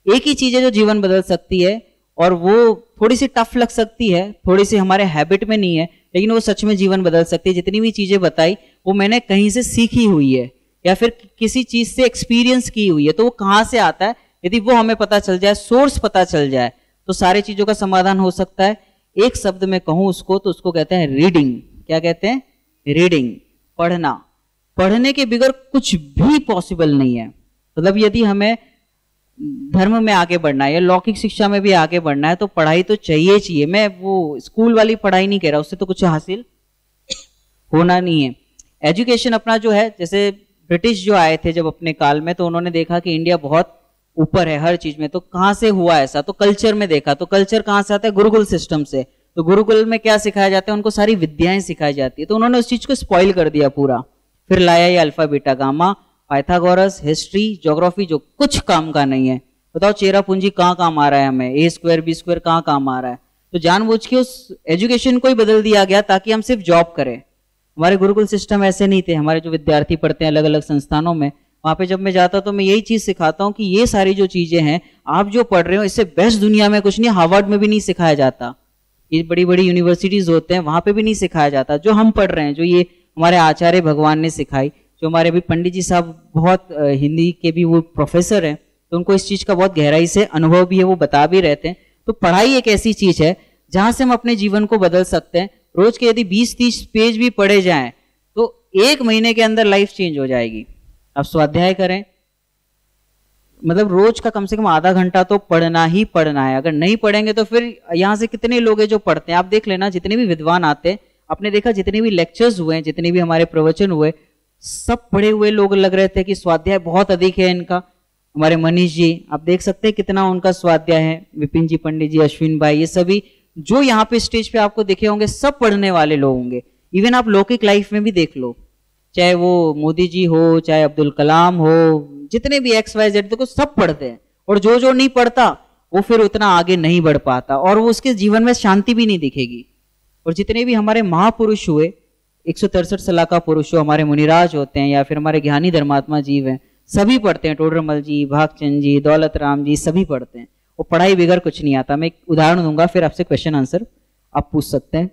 A: एक ही चीज है जो जीवन बदल सकती है, और वो थोड़ी सी टफ लग सकती है, थोड़ी सी हमारे हैबिट में नहीं है, लेकिन वो सच में जीवन बदल सकती है। जितनी भी चीजें बताई वो मैंने कहीं से सीखी हुई है या फिर किसी चीज से एक्सपीरियंस की हुई है। तो वो कहाँ से आता है, यदि वो हमें पता चल जाए, सोर्स पता चल जाए, तो सारी चीजों का समाधान हो सकता है। एक शब्द में कहूं उसको, तो उसको कहते हैं रीडिंग। क्या कहते हैं? रीडिंग, पढ़ना। पढ़ने के बगैर कुछ भी पॉसिबल नहीं है। मतलब यदि हमें धर्म में आगे बढ़ना है या लौकिक शिक्षा में भी आगे बढ़ना है तो पढ़ाई तो चाहिए। मैं वो स्कूल वाली पढ़ाई नहीं कह रहा, उससे तो कुछ हासिल होना नहीं है। एजुकेशन अपना जो है, जैसे ब्रिटिश जो आए थे जब अपने काल में, तो उन्होंने देखा कि इंडिया बहुत ऊपर है हर चीज में। तो कहां से हुआ ऐसा? तो कल्चर में देखा। तो कल्चर कहां से आता है? गुरुकुल सिस्टम से। तो गुरुकुल में क्या सिखाया जाता है? उनको सारी विद्याएं सिखाई जाती है। तो उन्होंने उस चीज को स्पॉइल कर दिया पूरा। फिर लाया ये alpha beta gamma, Pythagoras, history, geography, जो कुछ काम का नहीं है। बताओ चेरा पूंजी कहाँ काम आ रहा है हमें? ए स्क्वायर बी स्क्वायर कहाँ काम आ रहा है? तो जानबूझ के उस एजुकेशन को ही बदल दिया गया ताकि हम सिर्फ जॉब करें। हमारे गुरुकुल सिस्टम ऐसे नहीं थे। हमारे जो विद्यार्थी पढ़ते हैं अलग अलग संस्थानों में, वहां पे जब मैं जाता तो मैं यही चीज सिखाता हूँ कि ये सारी जो चीजें हैं आप जो पढ़ रहे हो, इससे बेस्ट दुनिया में कुछ नहीं। हार्वर्ड में भी नहीं सिखाया जाता, ये बड़ी बड़ी यूनिवर्सिटीज होते हैं वहां पे भी नहीं सिखाया जाता। जो हम पढ़ रहे हैं, जो ये हमारे आचार्य भगवान ने सिखाई, जो हमारे अभी पंडित जी साहब बहुत हिंदी के भी वो प्रोफेसर हैं, तो उनको इस चीज का बहुत गहराई से अनुभव भी है, वो बता भी रहते हैं। तो पढ़ाई एक ऐसी चीज है जहां से हम अपने जीवन को बदल सकते हैं। रोज के यदि 20-30 पेज भी पढ़े जाएं तो 1 महीने के अंदर लाइफ चेंज हो जाएगी। आप स्वाध्याय करें, मतलब रोज का कम से कम आधा घंटा तो पढ़ना ही पढ़ना है। अगर नहीं पढ़ेंगे तो फिर यहाँ से कितने लोग हैं जो पढ़ते हैं? आप देख लेना, जितने भी विद्वान आते हैं, आपने देखा जितने भी लेक्चर्स हुए, जितने भी हमारे प्रवचन हुए, सब पढ़े हुए लोग लग रहे थे कि स्वाध्याय बहुत अधिक है इनका। हमारे मनीष जी, आप देख सकते हैं कितना उनका स्वाध्याय है। विपिन जी, पंडित जी, अश्विन भाई, ये सभी जो यहाँ पे स्टेज पे आपको दिखे होंगे सब पढ़ने वाले लोग होंगे। इवन आप लौकिक लाइफ में भी देख लो, चाहे वो मोदी जी हो, चाहे अब्दुल कलाम हो, जितने भी XYZ, देखो सब पढ़ते हैं। और जो जो नहीं पढ़ता वो फिर उतना आगे नहीं बढ़ पाता, और वो उसके जीवन में शांति भी नहीं दिखेगी। और जितने भी हमारे महापुरुष हुए, 163 साल का पुरुष हो, हमारे मुनिराज होते हैं या फिर हमारे ज्ञानी धर्मात्मा जीव हैं, सभी पढ़ते हैं। टोडरमल जी, भागचंद जी, दौलत राम जी, सभी पढ़ते हैं। वो पढ़ाई बगैर कुछ नहीं आता। मैं एक उदाहरण दूंगा, फिर आपसे क्वेश्चन आंसर आप पूछ सकते हैं।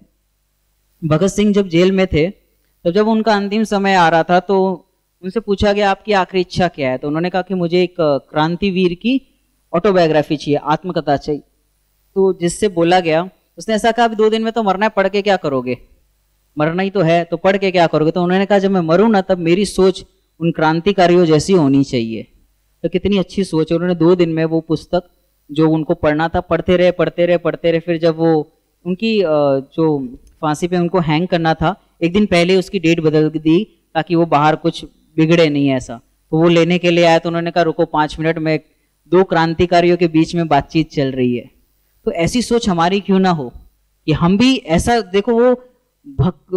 A: भगत सिंह जब जेल में थे, तो जब उनका अंतिम समय आ रहा था तो उनसे पूछा गया आपकी आखिरी इच्छा क्या है? तो उन्होंने कहा कि मुझे एक क्रांतिवीर की ऑटोबायोग्राफी चाहिए, आत्मकथा चाहिए। तो जिससे बोला गया, उसने ऐसा कहा, 2 दिन में तो मरना है, पढ़ के क्या करोगे? मरना ही तो है, तो पढ़ के क्या करोगे? तो उन्होंने कहा जब मैं मरूं ना, तब मेरी सोच उन क्रांतिकारियों जैसी होनी चाहिए। तो कितनी अच्छी सोच है। उन्होंने 2 दिन में वो पुस्तक जो उनको पढ़ना था पढ़ते रहे। फिर जब वो उनकी जो फांसी पे उनको हैंग करना था, एक दिन पहले उसकी डेट बदल दी ताकि वो बाहर कुछ बिगड़े नहीं ऐसा। तो वो लेने के लिए आया, तो उन्होंने कहा रुको 5 मिनट में, 2 क्रांतिकारियों के बीच में बातचीत चल रही है। तो ऐसी सोच हमारी क्यों ना हो कि हम भी ऐसा, देखो वो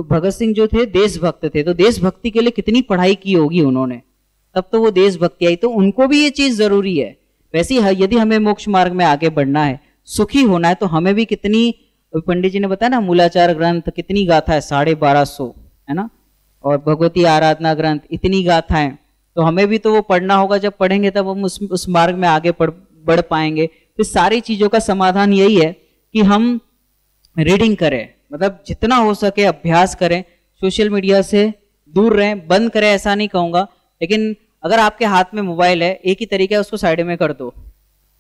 A: भगत सिंह जो थे देशभक्त थे, तो देशभक्ति के लिए कितनी पढ़ाई की होगी उन्होंने, तब तो वो देशभक्ति आई, तो उनको भी ये चीज जरूरी है। वैसे ही यदि हमें मोक्ष मार्ग में आगे बढ़ना है, सुखी होना है, तो हमें भी कितनी, पंडित जी ने बताया ना, मूलाचार ग्रंथ कितनी गाथा है, 1250 है ना, और भगवती आराधना ग्रंथ इतनी गाथाएं, तो हमें भी तो वो पढ़ना होगा। जब पढ़ेंगे तब हम उस मार्ग में आगे बढ़ पाएंगे। तो सारी चीजों का समाधान यही है कि हम रीडिंग करें, मतलब जितना हो सके अभ्यास करें, सोशल मीडिया से दूर रहें, बंद करें ऐसा नहीं कहूंगा, लेकिन अगर आपके हाथ में मोबाइल है, एक ही तरीका है, उसको साइड में कर दो।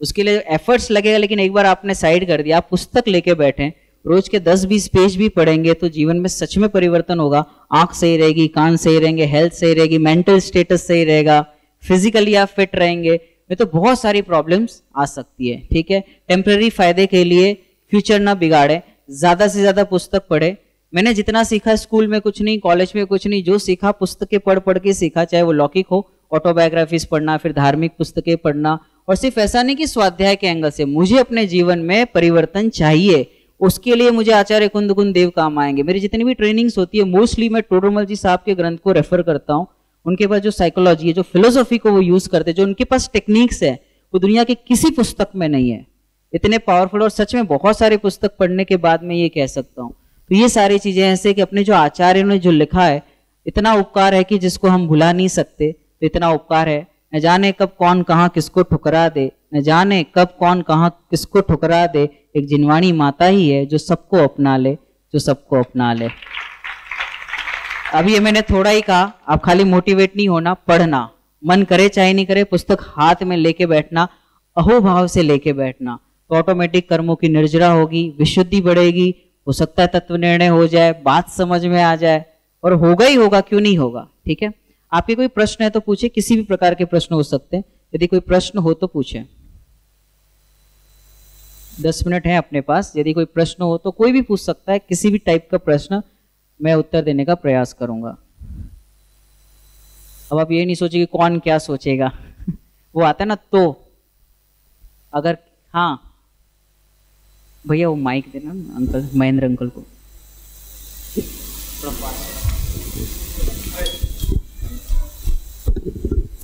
A: उसके लिए एफर्ट्स लगेगा, लेकिन एक बार आपने साइड कर दिया, आप पुस्तक लेके बैठे, रोज के 10-20 पेज भी पढ़ेंगे तो जीवन में सच में परिवर्तन होगा। आंख सही रहेगी, कान सही रहेंगे, हेल्थ सही रहेगी, मेंटल स्टेटस सही रहेगा, फिजिकली आप फिट रहेंगे। में तो बहुत सारी प्रॉब्लम्स आ सकती है। ठीक है, टेम्पररी फायदे के लिए फ्यूचर ना बिगाड़े, ज्यादा से ज्यादा पुस्तक पढ़े। मैंने जितना सीखा स्कूल में कुछ नहीं, कॉलेज में कुछ नहीं, जो सीखा पुस्तकें पढ़ पढ़ के सीखा, चाहे वो लौकिक हो, ऑटोबायोग्राफीज पढ़ना, फिर धार्मिक पुस्तकें पढ़ना। और सिर्फ ऐसा नहीं कि स्वाध्याय के एंगल से, मुझे अपने जीवन में परिवर्तन चाहिए, उसके लिए मुझे आचार्य कुंद देव काम आएंगे। मेरी जितनी भी ट्रेनिंग्स होती है मोस्टली मैं टोडरमल जी साहब के ग्रंथ को रेफर करता हूँ। उनके पास जो साइकोलॉजी है, जो फिलोसॉफी को वो यूज करते हैं, जो उनके पास टेक्निक्स है, वो दुनिया के किसी पुस्तक में नहीं है। इतने पावरफुल, और सच में बहुत सारे पुस्तक पढ़ने के बाद मैं ये कह सकता हूँ। तो ये सारी चीजें ऐसे कि अपने जो आचार्यों ने जो लिखा है, इतना उपकार है कि जिसको हम भुला नहीं सकते। तो इतना उपकार है, न जाने कब कौन कहाँ किसको ठुकरा दे, न जाने कब कौन कहाँ किसको ठुकरा दे। एक जिनवाणी माता ही है जो सबको अपना ले, जो सबको अपना ले। अभी ये मैंने थोड़ा ही कहा, आप खाली मोटिवेट नहीं होना, पढ़ना, मन करे चाहे नहीं करे, पुस्तक हाथ में लेके बैठना, अहोभाव से लेके बैठना, तो ऑटोमेटिक कर्मों की निर्जरा होगी, विशुद्धि बढ़ेगी, हो सकता है तत्व निर्णय हो जाए, बात समझ में आ जाए, और होगा ही होगा, क्यों नहीं होगा। ठीक है, आपके कोई प्रश्न है तो पूछे, किसी भी प्रकार के प्रश्न हो सकते हैं। यदि कोई प्रश्न हो तो पूछे, 10 मिनट है अपने पास। यदि कोई प्रश्न हो तो कोई भी पूछ सकता है, किसी भी टाइप का प्रश्न, मैं उत्तर देने का प्रयास करूंगा। अब आप ये नहीं सोचिए कि कौन क्या सोचेगा वो आता है ना, तो अगर हाँ भैया वो माइक देना अंकल, महेंद्र अंकल को।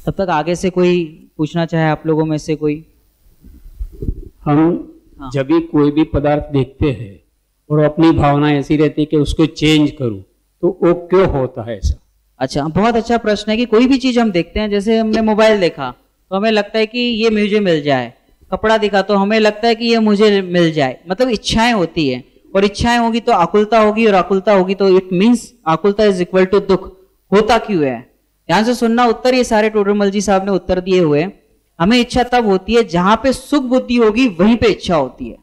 A: तब तक आगे से कोई पूछना चाहे आप लोगों में से कोई।
C: हम जब भी कोई भी पदार्थ देखते हैं और अपनी भावना ऐसी रहती है कि उसको चेंज करूं, तो वो क्यों होता है ऐसा?
A: अच्छा, बहुत अच्छा प्रश्न है कि कोई भी चीज हम देखते हैं, जैसे हमने मोबाइल देखा तो हमें लगता है कि ये मुझे मिल जाए, कपड़ा दिखा तो हमें लगता है कि ये मुझे मिल जाए, मतलब इच्छाएं होती है, और इच्छाएं होगी तो आकुलता होगी, और आकुलता होगी तो इट मीन्स आकुलता इज इक्वल टू दुख। होता क्यों है, ध्यान से सुनना उत्तर, ये सारे टोडरमल जी साहब ने उत्तर दिए हुए। हमें इच्छा तब होती है जहां पे सुख बुद्धि होगी, वहीं पे इच्छा होती है।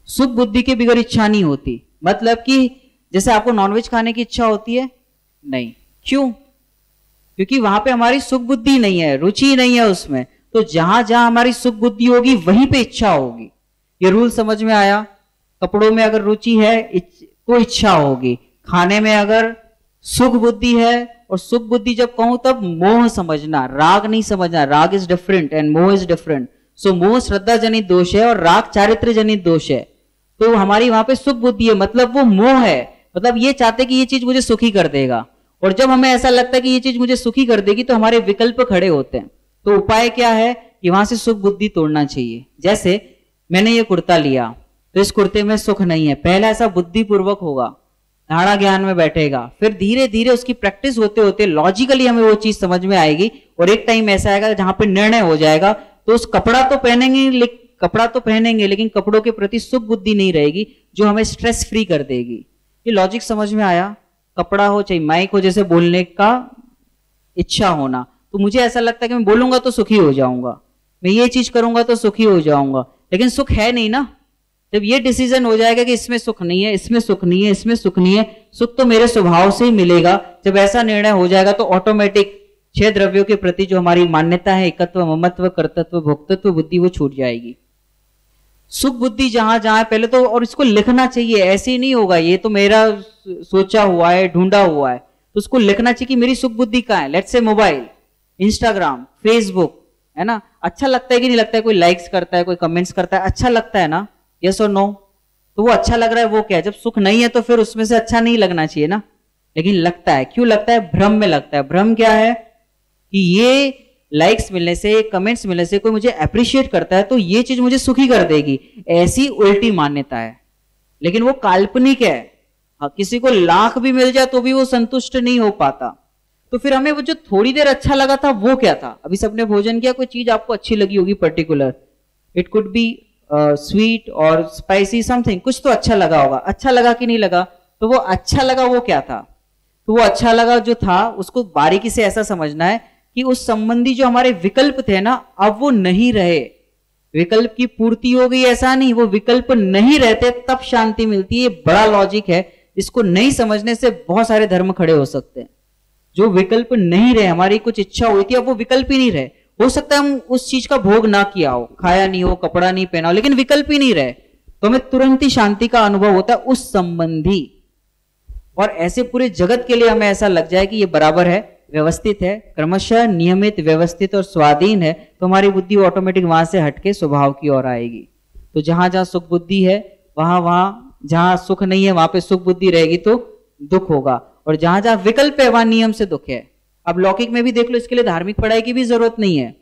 A: सुख बुद्धि के बिगड़ इच्छा नहीं होती। मतलब कि जैसे आपको नॉनवेज खाने की इच्छा होती है, नहीं, क्यों? क्योंकि वहां पे हमारी सुख बुद्धि नहीं है, रुचि नहीं है उसमें। तो जहां जहां हमारी सुख बुद्धि होगी वहीं पे इच्छा होगी। ये रूल समझ में आया? कपड़ों में अगर रुचि है तो इच्छा होगी, खाने में अगर सुख बुद्धि है, और सुख बुद्धि जब कहूं तब मोह समझना, राग नहीं समझना। राग इज डिफरेंट एंड मोह इज डिफरेंट। सो मोह श्रद्धा जनित दोष है और राग चारित्र जनित दोष है। तो हमारी वहां पे सुख बुद्धि है, मतलब वो मोह है, मतलब ये चाहते कि ये चीज मुझे सुखी कर देगा। और जब हमें ऐसा लगता है कि ये चीज मुझे सुखी कर देगी, तो हमारे विकल्प खड़े होते हैं। तो उपाय क्या है कि वहां से सुख बुद्धि तोड़ना चाहिए। जैसे मैंने ये कुर्ता लिया, तो इस कुर्ते में सुख नहीं है, पहला ऐसा बुद्धिपूर्वक होगा, धारणा ज्ञान में बैठेगा, फिर धीरे धीरे उसकी प्रैक्टिस होते होते लॉजिकली हमें वो चीज समझ में आएगी, और एक टाइम ऐसा आएगा जहां पे निर्णय हो जाएगा। तो उस कपड़ा तो पहनेंगे, लेकिन कपड़ों के प्रति सुख बुद्धि नहीं रहेगी, जो हमें स्ट्रेस फ्री कर देगी। ये लॉजिक समझ में आया? कपड़ा हो चाहे माइक हो, जैसे बोलने का इच्छा होना, तो मुझे ऐसा लगता है कि मैं बोलूंगा तो सुखी हो जाऊंगा, मैं ये चीज करूंगा तो सुखी हो जाऊंगा, लेकिन सुख है नहीं ना। जब ये डिसीजन हो जाएगा कि इसमें सुख नहीं है, इसमें सुख नहीं है, इसमें सुख नहीं है, सुख तो मेरे स्वभाव से ही मिलेगा, जब ऐसा निर्णय हो जाएगा तो ऑटोमेटिक 6 द्रव्यों के प्रति जो हमारी मान्यता है, एकत्व, ममत्व, कर्तृत्व, भोक्तृत्व बुद्धि, वो छूट जाएगी। सुख बुद्धि जहां जहां पहले तो, और इसको लिखना चाहिए, ऐसे ही नहीं होगा, ये तो मेरा सोचा हुआ है, ढूंढा हुआ है, तो उसको लिखना चाहिए कि मेरी सुख बुद्धि कहाँ है। Let's say mobile, Instagram, Facebook, है ना, अच्छा लगता है कि नहीं लगता है? कोई लाइक्स करता है, कोई कमेंट्स करता है, अच्छा लगता है ना? यस और नो? तो वो अच्छा लग रहा है, वो क्या है? जब सुख नहीं है तो फिर उसमें से अच्छा नहीं लगना चाहिए ना, लेकिन लगता है। क्यों लगता है? भ्रम में लगता है। भ्रम क्या है कि ये लाइक्स मिलने से, कमेंट्स मिलने से कोई मुझे अप्रिशिएट करता है तो ये चीज मुझे सुखी कर देगी, ऐसी उल्टी मान्यता है। लेकिन वो काल्पनिक है। हाँ, किसी को लाख भी मिल जाए तो भी वो संतुष्ट नहीं हो पाता। तो फिर हमें वो जो थोड़ी देर अच्छा लगा था वो क्या था? अभी सबने भोजन किया, कोई चीज आपको अच्छी लगी होगी particular, it could be sweet और स्पाइसी समथिंग, कुछ तो अच्छा लगा होगा। अच्छा लगा कि नहीं लगा? तो वो अच्छा लगा वो क्या था? तो वो अच्छा लगा जो था उसको बारीकी से ऐसा समझना है कि उस संबंधी जो हमारे विकल्प थे ना, अब वो नहीं रहे। विकल्प की पूर्ति हो गई ऐसा नहीं, वो विकल्प नहीं रहते तब शांति मिलती है। ये बड़ा लॉजिक है, इसको नहीं समझने से बहुत सारे धर्म खड़े हो सकते हैं। जो विकल्प नहीं रहे, हमारी कुछ इच्छा हुई थी अब वो विकल्प ही नहीं रहे। हो सकता है हम उस चीज का भोग ना किया हो, खाया नहीं हो, कपड़ा नहीं पहना हो, लेकिन विकल्प ही नहीं रहे तो हमें तुरंत ही शांति का अनुभव होता है उस संबंधी। और ऐसे पूरे जगत के लिए हमें ऐसा लग जाए कि ये बराबर है, व्यवस्थित है, क्रमशः नियमित, व्यवस्थित और स्वाधीन है, तो हमारी बुद्धि ऑटोमेटिक वहां से हटके स्वभाव की ओर आएगी। तो जहां जहां सुख बुद्धि है वहां जहां सुख नहीं है वहां पे सुख बुद्धि रहेगी तो दुख होगा, और जहां जहां विकल्प है वहां नियम से दुख है। अब लौकिक में भी देख लो, इसके लिए धार्मिक पढ़ाई की भी जरूरत नहीं है।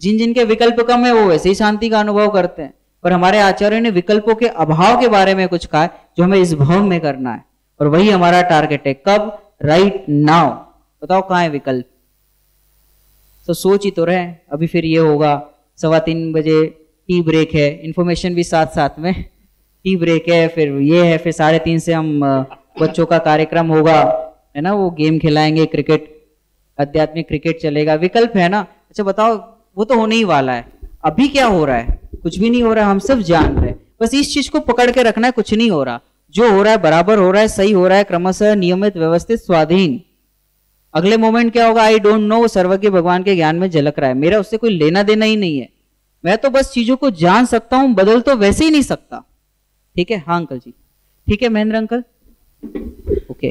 A: जिन जिनके विकल्प कम है वो वैसे ही शांति का अनुभव करते हैं। पर हमारे आचार्य ने विकल्पों के अभाव के बारे में कुछ कहा है जो हमें इस भव में करना है, और वही हमारा टारगेट है। कब? Right now. बताओ कहाँ है विकल्प? तो सोच ही तो रहे। अभी फिर ये होगा 3:15 बजे टी ब्रेक है, इंफॉर्मेशन भी साथ साथ में, टी ब्रेक है, फिर ये है, फिर 3:30 से हम बच्चों का कार्यक्रम होगा, है ना, वो गेम खिलाएंगे, क्रिकेट, आध्यात्मिक क्रिकेट चलेगा। विकल्प है ना। अच्छा बताओ, वो तो होने ही वाला है। अभी क्या हो रहा है? कुछ भी नहीं हो रहा है, हम सब जान रहे हैं। बस इस चीज को पकड़ के रखना है, कुछ नहीं हो रहा, जो हो रहा है बराबर हो रहा है, सही हो रहा है, क्रमशः, नियमित, व्यवस्थित, स्वाधीन। अगले मोमेंट क्या होगा? आई डोंट नो, सर्वज्ञ भगवान के ज्ञान में झलक रहा है, मेरा उससे कोई लेना देना ही नहीं है। मैं तो बस चीजों को जान सकता हूं, बदल तो वैसे ही नहीं सकता। ठीक है? हाँ अंकल जी। ठीक है महेंद्र अंकल। ओके।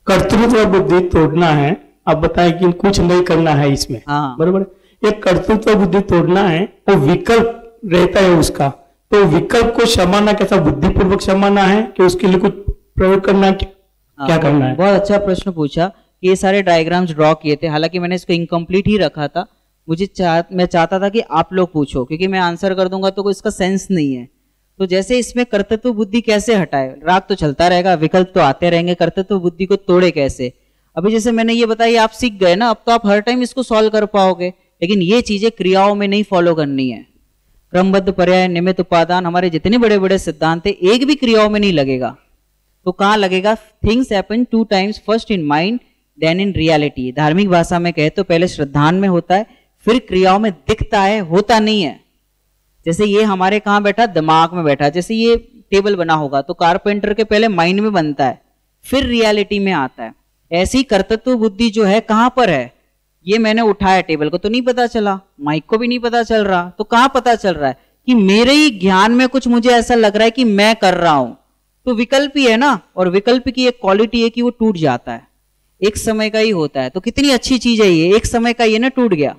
C: कर्तृत्व बुद्धि तोड़ना है। अब बताएं कि कुछ नहीं करना है इसमें।
A: हाँ
C: बराबर। ये कर्तृत्व बुद्धि तोड़ना है, वो विकल्प रहता है उसका, तो विकल्प को क्षमाना कैसा? बुद्धिपूर्वक क्षमाना है कि उसके लिए कुछ प्रयोग करना है? क्या करना है?
A: बहुत अच्छा प्रश्न पूछा। ये सारे डायग्राम्स ड्रॉ किए थे, हालांकि मैंने इसको इनकम्प्लीट ही रखा था। मैं चाहता था कि आप लोग पूछो, क्योंकि मैं आंसर कर दूंगा तो कोई इसका सेंस नहीं है। तो जैसे इसमें कर्तृत्व बुद्धि कैसे हटाए? राग तो चलता रहेगा, विकल्प तो आते रहेंगे, कर्तृत्व बुद्धि को तोड़े कैसे? अभी जैसे मैंने ये बताया, आप सीख गए ना, अब तो आप हर टाइम इसको सॉल्व कर पाओगे। लेकिन ये चीजें क्रियाओं में नहीं फॉलो करनी है। क्रमबद्ध, पर्याय, निमित्त, उपादान, हमारे जितने बड़े बड़े सिद्धांत है, एक भी क्रियाओं में नहीं लगेगा। तो कहां लगेगा? Things happen 2 times, first in mind then in reality. धार्मिक भाषा में कहे तो पहले श्रद्धान में होता है, फिर क्रियाओं में दिखता है, होता नहीं है। जैसे ये हमारे कहां बैठा? दिमाग में बैठा। जैसे ये टेबल बना होगा तो कारपेंटर के पहले माइंड में बनता है, फिर रियलिटी में आता है। ऐसी कर्तृत्व बुद्धि जो है कहां पर है? ये मैंने उठाया टेबल को तो नहीं पता चला, माइक को भी नहीं पता चल रहा, तो कहां पता चल रहा है? कि मेरे ही ज्ञान में कुछ मुझे ऐसा लग रहा है कि मैं कर रहा हूं। तो विकल्प ही है ना, और विकल्प की एक क्वालिटी है कि वो टूट जाता है, एक समय का ही होता है। तो कितनी अच्छी चीज है ये, एक समय का ये ना टूट गया।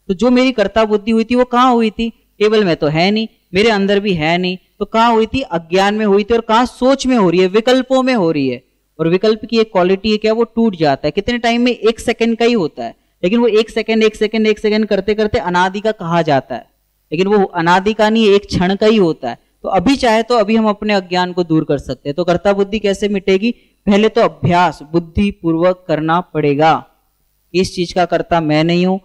A: तो जो मेरी कर्ता बुद्धि हुई थी वो कहां हुई थी? टेबल में तो है नहीं, मेरे अंदर भी है नहीं, तो कहां हुई थी? अज्ञान में हुई थी। और कहां? सोच में हो रही है, विकल्पों में हो रही है। और विकल्प की एक क्वालिटी है क्या? वो टूट जाता है। कितने टाइम में? 1 सेकंड का ही होता है, लेकिन वो 1 सेकंड करते करते अनादि का कहा जाता है। लेकिन वो अनादि का नहीं, एक क्षण का ही होता है। तो अभी चाहे तो अभी हम अपने अज्ञान को दूर कर सकते हैं। तो कर्ता बुद्धि कैसे मिटेगी? पहले तो अभ्यास बुद्धि पूर्वक करना पड़ेगा। इस चीज का कर्ता मैं नहीं हूं,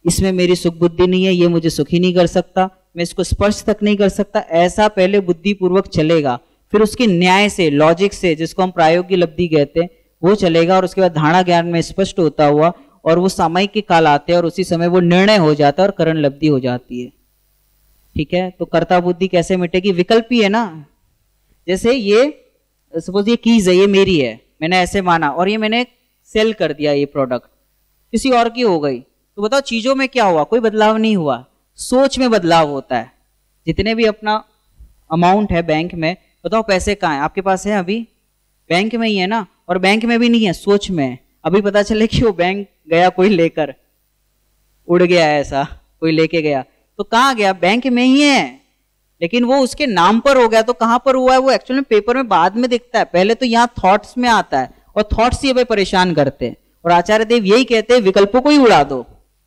A: इसमें मेरी सुख बुद्धि नहीं है, ये मुझे सुखी नहीं कर सकता, मैं इसको स्पर्श तक नहीं कर सकता, ऐसा पहले बुद्धि पूर्वक चलेगा। फिर उसके न्याय से, लॉजिक से, जिसको हम प्रायोगिक लब्धि कहते हैं, वो चलेगा। और उसके बाद धारणा ज्ञान में स्पष्ट होता हुआ, और वो सामयिक के काल आते हैं और उसी समय वो निर्णय हो जाता है और करण लब्धि हो जाती है। ठीक है? तो कर्ता बुद्धि कैसे मिटेगी? विकल्प ही है ना। जैसे ये सपोज ये कीज है, ये मेरी है, मैंने ऐसे माना और ये मैंने सेल कर दिया, ये प्रोडक्ट किसी और की हो गई, तो बताओ चीजों में क्या हुआ? कोई बदलाव नहीं हुआ, सोच में बदलाव होता है। जितने भी अपना अमाउंट है बैंक में, बताओ पैसे कहाँ है? आपके पास है अभी? बैंक में ही है ना। और बैंक में भी नहीं है, सोच में है। अभी पता चले कि वो बैंक गया कोई लेकर, उड़ गया, ऐसा कोई लेके गया, तो कहाँ गया? बैंक में ही है, लेकिन वो उसके नाम पर हो गया। तो कहां पर हुआ है वो? एक्चुअली पेपर में बाद में दिखता है, पहले तो यहाँ थॉट्स में आता है, और थॉट्स ही हमें परेशान करते हैं। और आचार्य देव यही कहते हैं विकल्पों को ही उड़ा दो,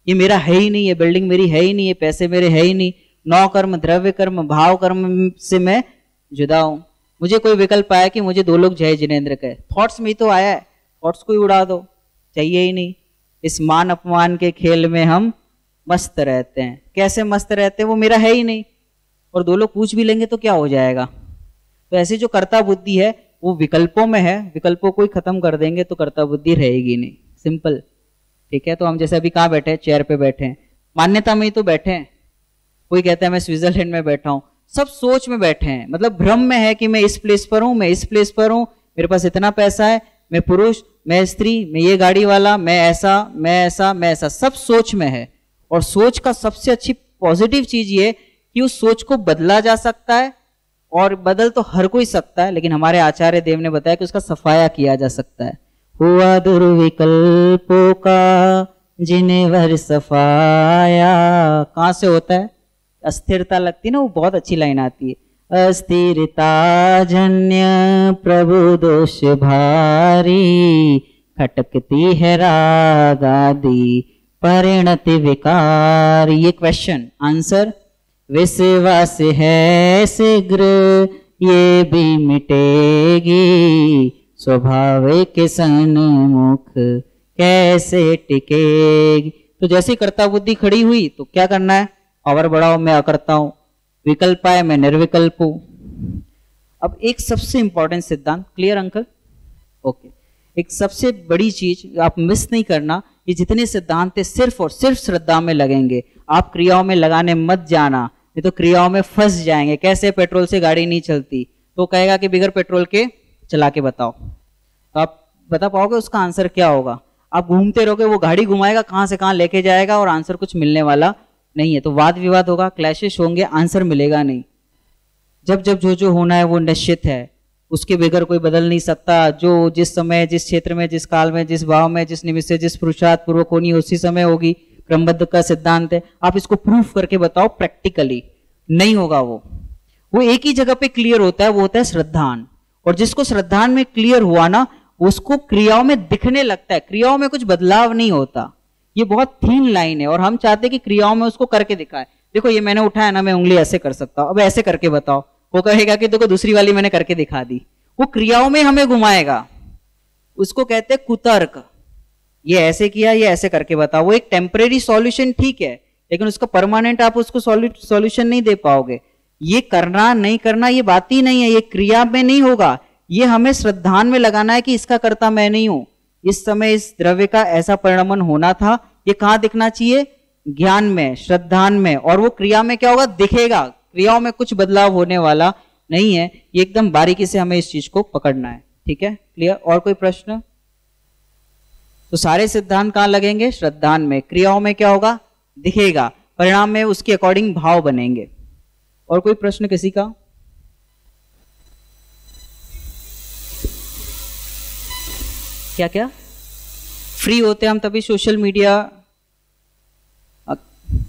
A: ये मेरा है ही नहीं, ये बिल्डिंग मेरी है ही नहीं, ये पैसे मेरे है ही नहीं, नौ कर्म, द्रव्य कर्म, भाव कर्म से मैं जुदा हूं। मुझे कोई विकल्प आया कि मुझे दो लोग जय जिनेंद्र कहे, थॉट्स में ही तो आया है, थॉट्स को ही उड़ा दो, चाहिए ही नहीं। इस मान अपमान के खेल में हम मस्त रहते हैं। कैसे मस्त रहते हैं, वो मेरा है ही नहीं, और दो लोग पूछ भी लेंगे तो क्या हो जाएगा। तो ऐसी जो कर्ता बुद्धि है वो विकल्पों में है, विकल्पों को ही खत्म कर देंगे तो कर्ता बुद्धि रहेगी नहीं, सिंपल। ठीक है, तो हम जैसे अभी कहाँ बैठे हैं, चेयर पे बैठे हैं, मान्यता में ही तो बैठे हैं। कोई कहता है मैं स्विट्जरलैंड में बैठा हूं, सब सोच में बैठे हैं, मतलब भ्रम में है कि मैं इस प्लेस पर हूं, मैं इस प्लेस पर हूं, मेरे पास इतना पैसा है, मैं पुरुष, मैं स्त्री, मैं ये गाड़ी वाला, मैं ऐसा, मैं ऐसा, मैं ऐसा, सब सोच में है। और सोच का सबसे अच्छी पॉजिटिव चीज ये कि उस सोच को बदला जा सकता है, और बदल तो हर कोई सकता है, लेकिन हमारे आचार्य देव ने बताया कि उसका सफाया किया जा सकता है। हुआ दुर्विकल्पों का जिन्हें वर सफाया, कहां से होता है, अस्थिरता लगती ना, वो बहुत अच्छी लाइन आती है, अस्थिरता जन्य प्रभु दोष भारी, खटकती है राग आदि परिणति विकार। ये क्वेश्चन आंसर, विश्वास है शीघ्र ये भी मिटेगी, स्वाभाविक सन्मुख कैसे टिकेगी। तो जैसे कर्ता बुद्धि खड़ी हुई तो क्या करना है, पावर बढ़ाओ, मैं अकर्ता हूं, विकल्प आए मैं निर्विकल्प हूं। अब एक सबसे इंपॉर्टेंट सिद्धांत, क्लियर अंकल? ओके, एक सबसे बड़ी चीज आप मिस नहीं करना, ये जितने सिद्धांत है सिर्फ और सिर्फ श्रद्धा में लगेंगे, आप क्रियाओं में लगाने मत जाना, नहीं तो क्रियाओं में फंस जाएंगे। कैसे, पेट्रोल से गाड़ी नहीं चलती, तो कहेगा कि बिगर पेट्रोल के चला के बताओ, तो आप बता पाओगे उसका आंसर क्या होगा? आप घूमते रहोगे, वो गाड़ी घुमाएगा, कहां से कहां लेके जाएगा, और आंसर कुछ मिलने वाला नहीं है। तो वाद विवाद होगा, क्लैशेस होंगे, आंसर मिलेगा नहीं। जब जब जो जो होना है वो निश्चित है, उसके बगैर कोई बदल नहीं सकता। जो जिस समय, जिस क्षेत्र में, जिस काल में, जिस भाव में, जिस निमित्त से, जिस पुरुषार्थ पूर्वक होनी उसी समय होगी, क्रमबद्ध का सिद्धांत है। आप इसको प्रूफ करके बताओ प्रैक्टिकली, नहीं होगा वो एक ही जगह पे क्लियर होता है, वो होता है श्रद्धान। और जिसको श्रद्धान में क्लियर हुआ ना, उसको क्रियाओं में दिखने लगता है, क्रियाओं में कुछ बदलाव नहीं होता। ये बहुत थीन लाइन है, और हम चाहते हैं कि क्रियाओं में उसको करके दिखाए। देखो ये मैंने उठाया ना, मैं उंगली ऐसे कर सकता हूं, अब ऐसे करके बताओ, वो कहेगा कि देखो दूसरी वाली मैंने करके दिखा दी। वो क्रियाओं में हमें घुमाएगा, उसको कहते हैं कुतर्क। ये ऐसे किया, ये ऐसे करके बताओ। वो एक टेम्परेरी सॉल्यूशन ठीक है, लेकिन उसका परमानेंट आप उसको सॉल्यूशन नहीं दे पाओगे। ये करना नहीं करना ये बात ही नहीं है, ये क्रिया में नहीं होगा, ये हमें श्रद्धान में लगाना है कि इसका कर्ता मैं नहीं हूं। इस समय इस द्रव्य का ऐसा परिणमन होना था, ये कहां दिखना चाहिए? ज्ञान में, श्रद्धान में। और वो क्रिया में क्या होगा? दिखेगा। क्रियाओं में कुछ बदलाव होने वाला नहीं है। ये एकदम बारीकी से हमें इस चीज को पकड़ना है। ठीक है, क्लियर? और कोई प्रश्न? तो सारे सिद्धांत कहां लगेंगे? श्रद्धान में। क्रियाओं में क्या होगा? दिखेगा। परिणाम में उसके अकॉर्डिंग भाव बनेंगे। और कोई प्रश्न किसी का? क्या क्या? फ्री होते हम तभी सोशल मीडिया,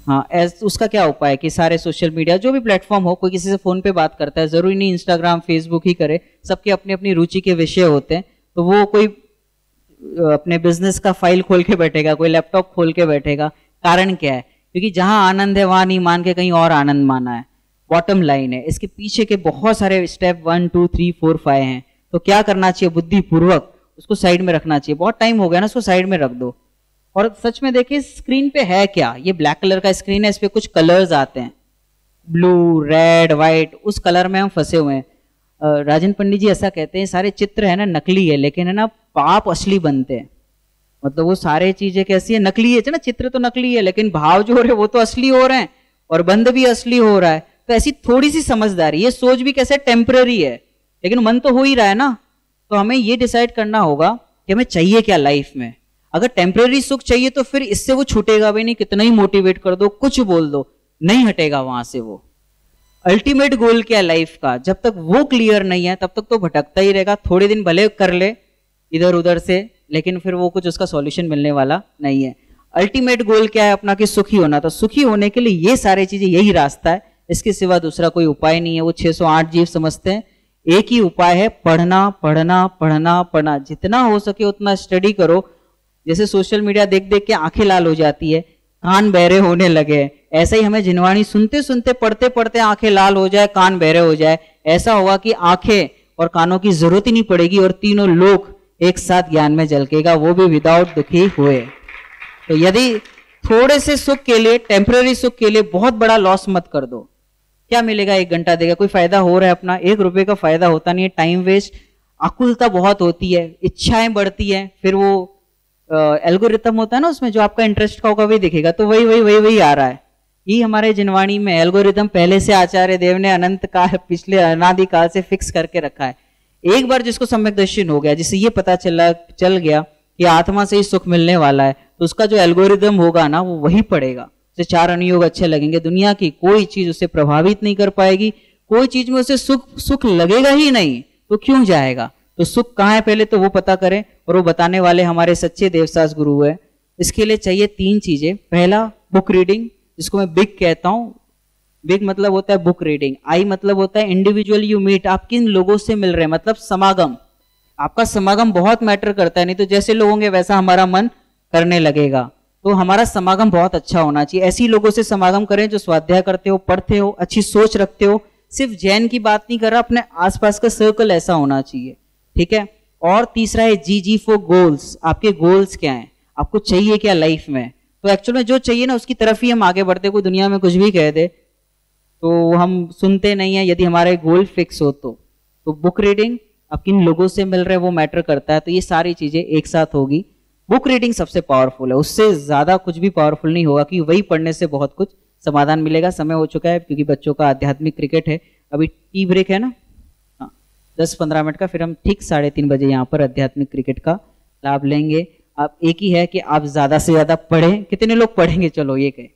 A: हाँ, उसका क्या उपाय है कि सारे सोशल मीडिया जो भी प्लेटफॉर्म हो, कोई किसी से फोन पे बात करता है, जरूरी नहीं इंस्टाग्राम फेसबुक ही करे, सबके अपनी अपनी रुचि के विषय होते हैं। तो वो कोई अपने बिजनेस का फाइल खोल के बैठेगा, कोई लैपटॉप खोल के बैठेगा। कारण क्या है? क्योंकि जहां आनंद है वहां नहीं मान के कहीं और आनंद माना है। बॉटम लाइन है, इसके पीछे के बहुत सारे स्टेप 1 2 3 4 5 हैं। तो क्या करना चाहिए? बुद्धिपूर्वक उसको साइड में रखना चाहिए। बहुत टाइम हो गया ना, उसको साइड में रख दो। और सच में देखिए स्क्रीन पे है क्या? ये ब्लैक कलर का स्क्रीन है, इस पे कुछ कलर्स आते हैं, ब्लू, रेड, व्हाइट, उस कलर में हम फंसे हुए हैं। राजन पंडित जी ऐसा कहते हैं, सारे चित्र है ना नकली है, लेकिन है ना पाप असली बनते हैं। मतलब वो सारे चीजें कैसी है? नकली है ना, चित्र तो नकली है, लेकिन भाव जो हो रहे वो तो असली हो रहे हैं, और बंध भी असली हो रहा है। तो ऐसी थोड़ी सी समझदारी, ये सोच भी कैसे टेम्पररी है, लेकिन मन तो हो ही रहा है ना। तो हमें ये डिसाइड करना होगा कि हमें चाहिए क्या लाइफ में। अगर टेम्पररी सुख चाहिए तो फिर इससे वो छूटेगा भी नहीं, कितना ही मोटिवेट कर दो, कुछ बोल दो, नहीं हटेगा वहां से वो। अल्टीमेट गोल क्या है लाइफ का? जब तक वो क्लियर नहीं है तब तक तो भटकता ही रहेगा। थोड़े दिन भले कर ले इधर उधर से, लेकिन फिर वो कुछ उसका सॉल्यूशन मिलने वाला नहीं है। अल्टीमेट गोल क्या है अपना? कि सुखी होना। तो सुखी होने के लिए ये सारी चीजें, यही रास्ता है, इसके सिवा दूसरा कोई उपाय नहीं है। वो 608 जीव समझते हैं, एक ही उपाय है, पढ़ना पढ़ना पढ़ना पढ़ना। जितना हो सके उतना स्टडी करो। जैसे सोशल मीडिया देख देख के आंखें लाल हो जाती है, कान बहरे होने लगे, ऐसा ही हमें जिनवाणी सुनते सुनते पढ़ते पढ़ते आंखें लाल हो जाए, कान बहरे हो जाए, ऐसा होगा कि आंखें और कानों की जरूरत ही नहीं पड़ेगी और तीनों लोग एक साथ ज्ञान में झलकेगा, वो भी विदाउट दुखी हुए। तो यदि थोड़े से सुख के लिए, टेम्पररी सुख के लिए बहुत बड़ा लॉस मत कर दो। क्या मिलेगा? 1 घंटा देगा, कोई फायदा हो रहा है अपना? 1 रुपए का फायदा होता नहीं है, टाइम वेस्ट, आकुलता बहुत होती है, इच्छाएं बढ़ती है, फिर वो एल्गोरिथम होता है ना उसमें, जो आपका इंटरेस्ट का होगा वही दिखेगा, तो वही आ रहा है। ये हमारे जिनवाणी में एल्गोरिथम पहले से आचार्य देव ने अनंत काल, पिछले अनादि काल से फिक्स करके रखा है। एक बार जिसको सम्यक दर्शन हो गया, जिसे ये पता चल गया कि आत्मा से ही सुख मिलने वाला है, तो उसका जो एल्गोरिथम होगा ना, वो वही पड़ेगा। उसे 4 अनुयोग अच्छे लगेंगे, दुनिया की कोई चीज उसे प्रभावित नहीं कर पाएगी, कोई चीज में उसे सुख लगेगा ही नहीं, तो क्यों जाएगा? तो सुख कहाँ है पहले तो वो पता करें, और वो बताने वाले हमारे सच्चे देवसास गुरु है। इसके लिए चाहिए 3 चीजें। पहला, बुक रीडिंग, जिसको मैं बिग कहता हूं। बिग मतलब होता है बुक रीडिंग, आई मतलब होता है इंडिविजुअल यू मीट, आप किन लोगों से मिल रहे हैं, मतलब समागम। आपका समागम बहुत मैटर करता है, नहीं तो जैसे लोग होंगे वैसा हमारा मन करने लगेगा। तो हमारा समागम बहुत अच्छा होना चाहिए, ऐसी लोगों से समागम करें जो स्वाध्याय करते हो, पढ़ते हो, अच्छी सोच रखते हो। सिर्फ जैन की बात नहीं कर रहा, अपने आसपास का सर्कल ऐसा होना चाहिए, ठीक है। और तीसरा है जी फॉर गोल्स, आपके गोल्स क्या हैं, आपको चाहिए क्या लाइफ में। तो एक्चुअल में जो चाहिए ना उसकी तरफ ही हम आगे बढ़ते, कोई दुनिया में कुछ भी कह दे तो हम सुनते नहीं है, यदि हमारे गोल फिक्स हो तो बुक रीडिंग, आप किन लोगों से मिल रहे हैं वो मैटर करता है। तो ये सारी चीजें एक साथ होगी। बुक रीडिंग सबसे पावरफुल है, उससे ज्यादा कुछ भी पावरफुल नहीं होगा, कि वही पढ़ने से बहुत कुछ समाधान मिलेगा। समय हो चुका है क्योंकि बच्चों का आध्यात्मिक क्रिकेट है, अभी टी ब्रेक है ना, 10-15 मिनट का, फिर हम ठीक 3:30 बजे यहाँ पर आध्यात्मिक क्रिकेट का लाभ लेंगे। आप एक ही है कि आप ज्यादा से ज्यादा पढ़ें। कितने लोग पढ़ेंगे? चलो ये कहें,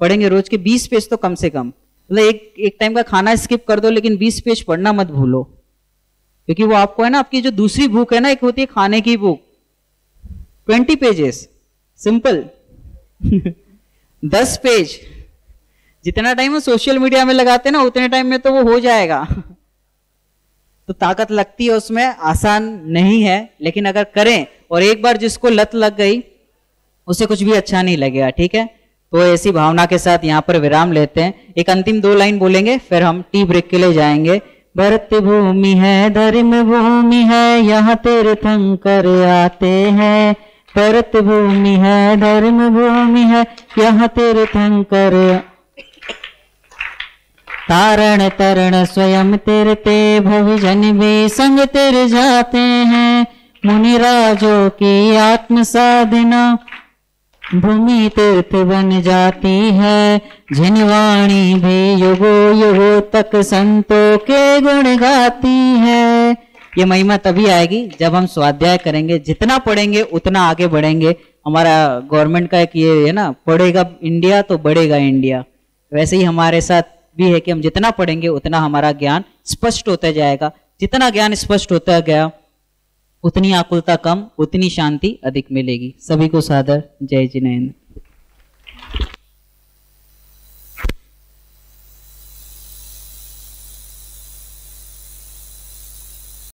A: पढ़ेंगे रोज के 20 पेज तो कम से कम, मतलब एक टाइम का खाना स्किप कर दो, लेकिन 20 पेज पढ़ना मत भूलो, क्योंकि वो आपको है ना, आपकी जो दूसरी भूख है ना, एक होती है खाने की भूख, 20 पेजेस सिंपल 10 पेज, जितना टाइम हम सोशल मीडिया में लगाते हैं ना, उतने टाइम में तो वो हो जाएगा। तो ताकत लगती है उसमें, आसान नहीं है, लेकिन अगर करें, और एक बार जिसको लत लग गई उसे कुछ भी अच्छा नहीं लगेगा, ठीक है। तो ऐसी भावना के साथ यहाँ पर विराम लेते हैं। एक अंतिम 2 लाइन बोलेंगे, फिर हम टी ब्रेक के लिए जाएंगे। भरत भूमि है, धर्म भूमि है, यहाँ तीर्थंकर आते हैं। भरत भूमि है, धर्म भूमि है, यहाँ तीर्थंकर तारण तरण स्वयं तीरते, भवजन भी संग तिर जाते हैं। मुनिराजों की आत्म साधना भूमि तीर्थ बन जाती है। जिनवाणी भी युगो युगो तक संतों के गुण गाती है। ये महिमा तभी आएगी जब हम स्वाध्याय करेंगे, जितना पढ़ेंगे उतना आगे बढ़ेंगे। हमारा गवर्नमेंट का एक ये है ना, पढ़ेगा इंडिया तो बढ़ेगा इंडिया, वैसे ही हमारे साथ भी है कि हम जितना पढ़ेंगे उतना हमारा ज्ञान स्पष्ट होता जाएगा। जितना ज्ञान स्पष्ट होता गया उतनी आकुलता कम, उतनी शांति अधिक मिलेगी। सभी को सादर जय जिनेंद्र।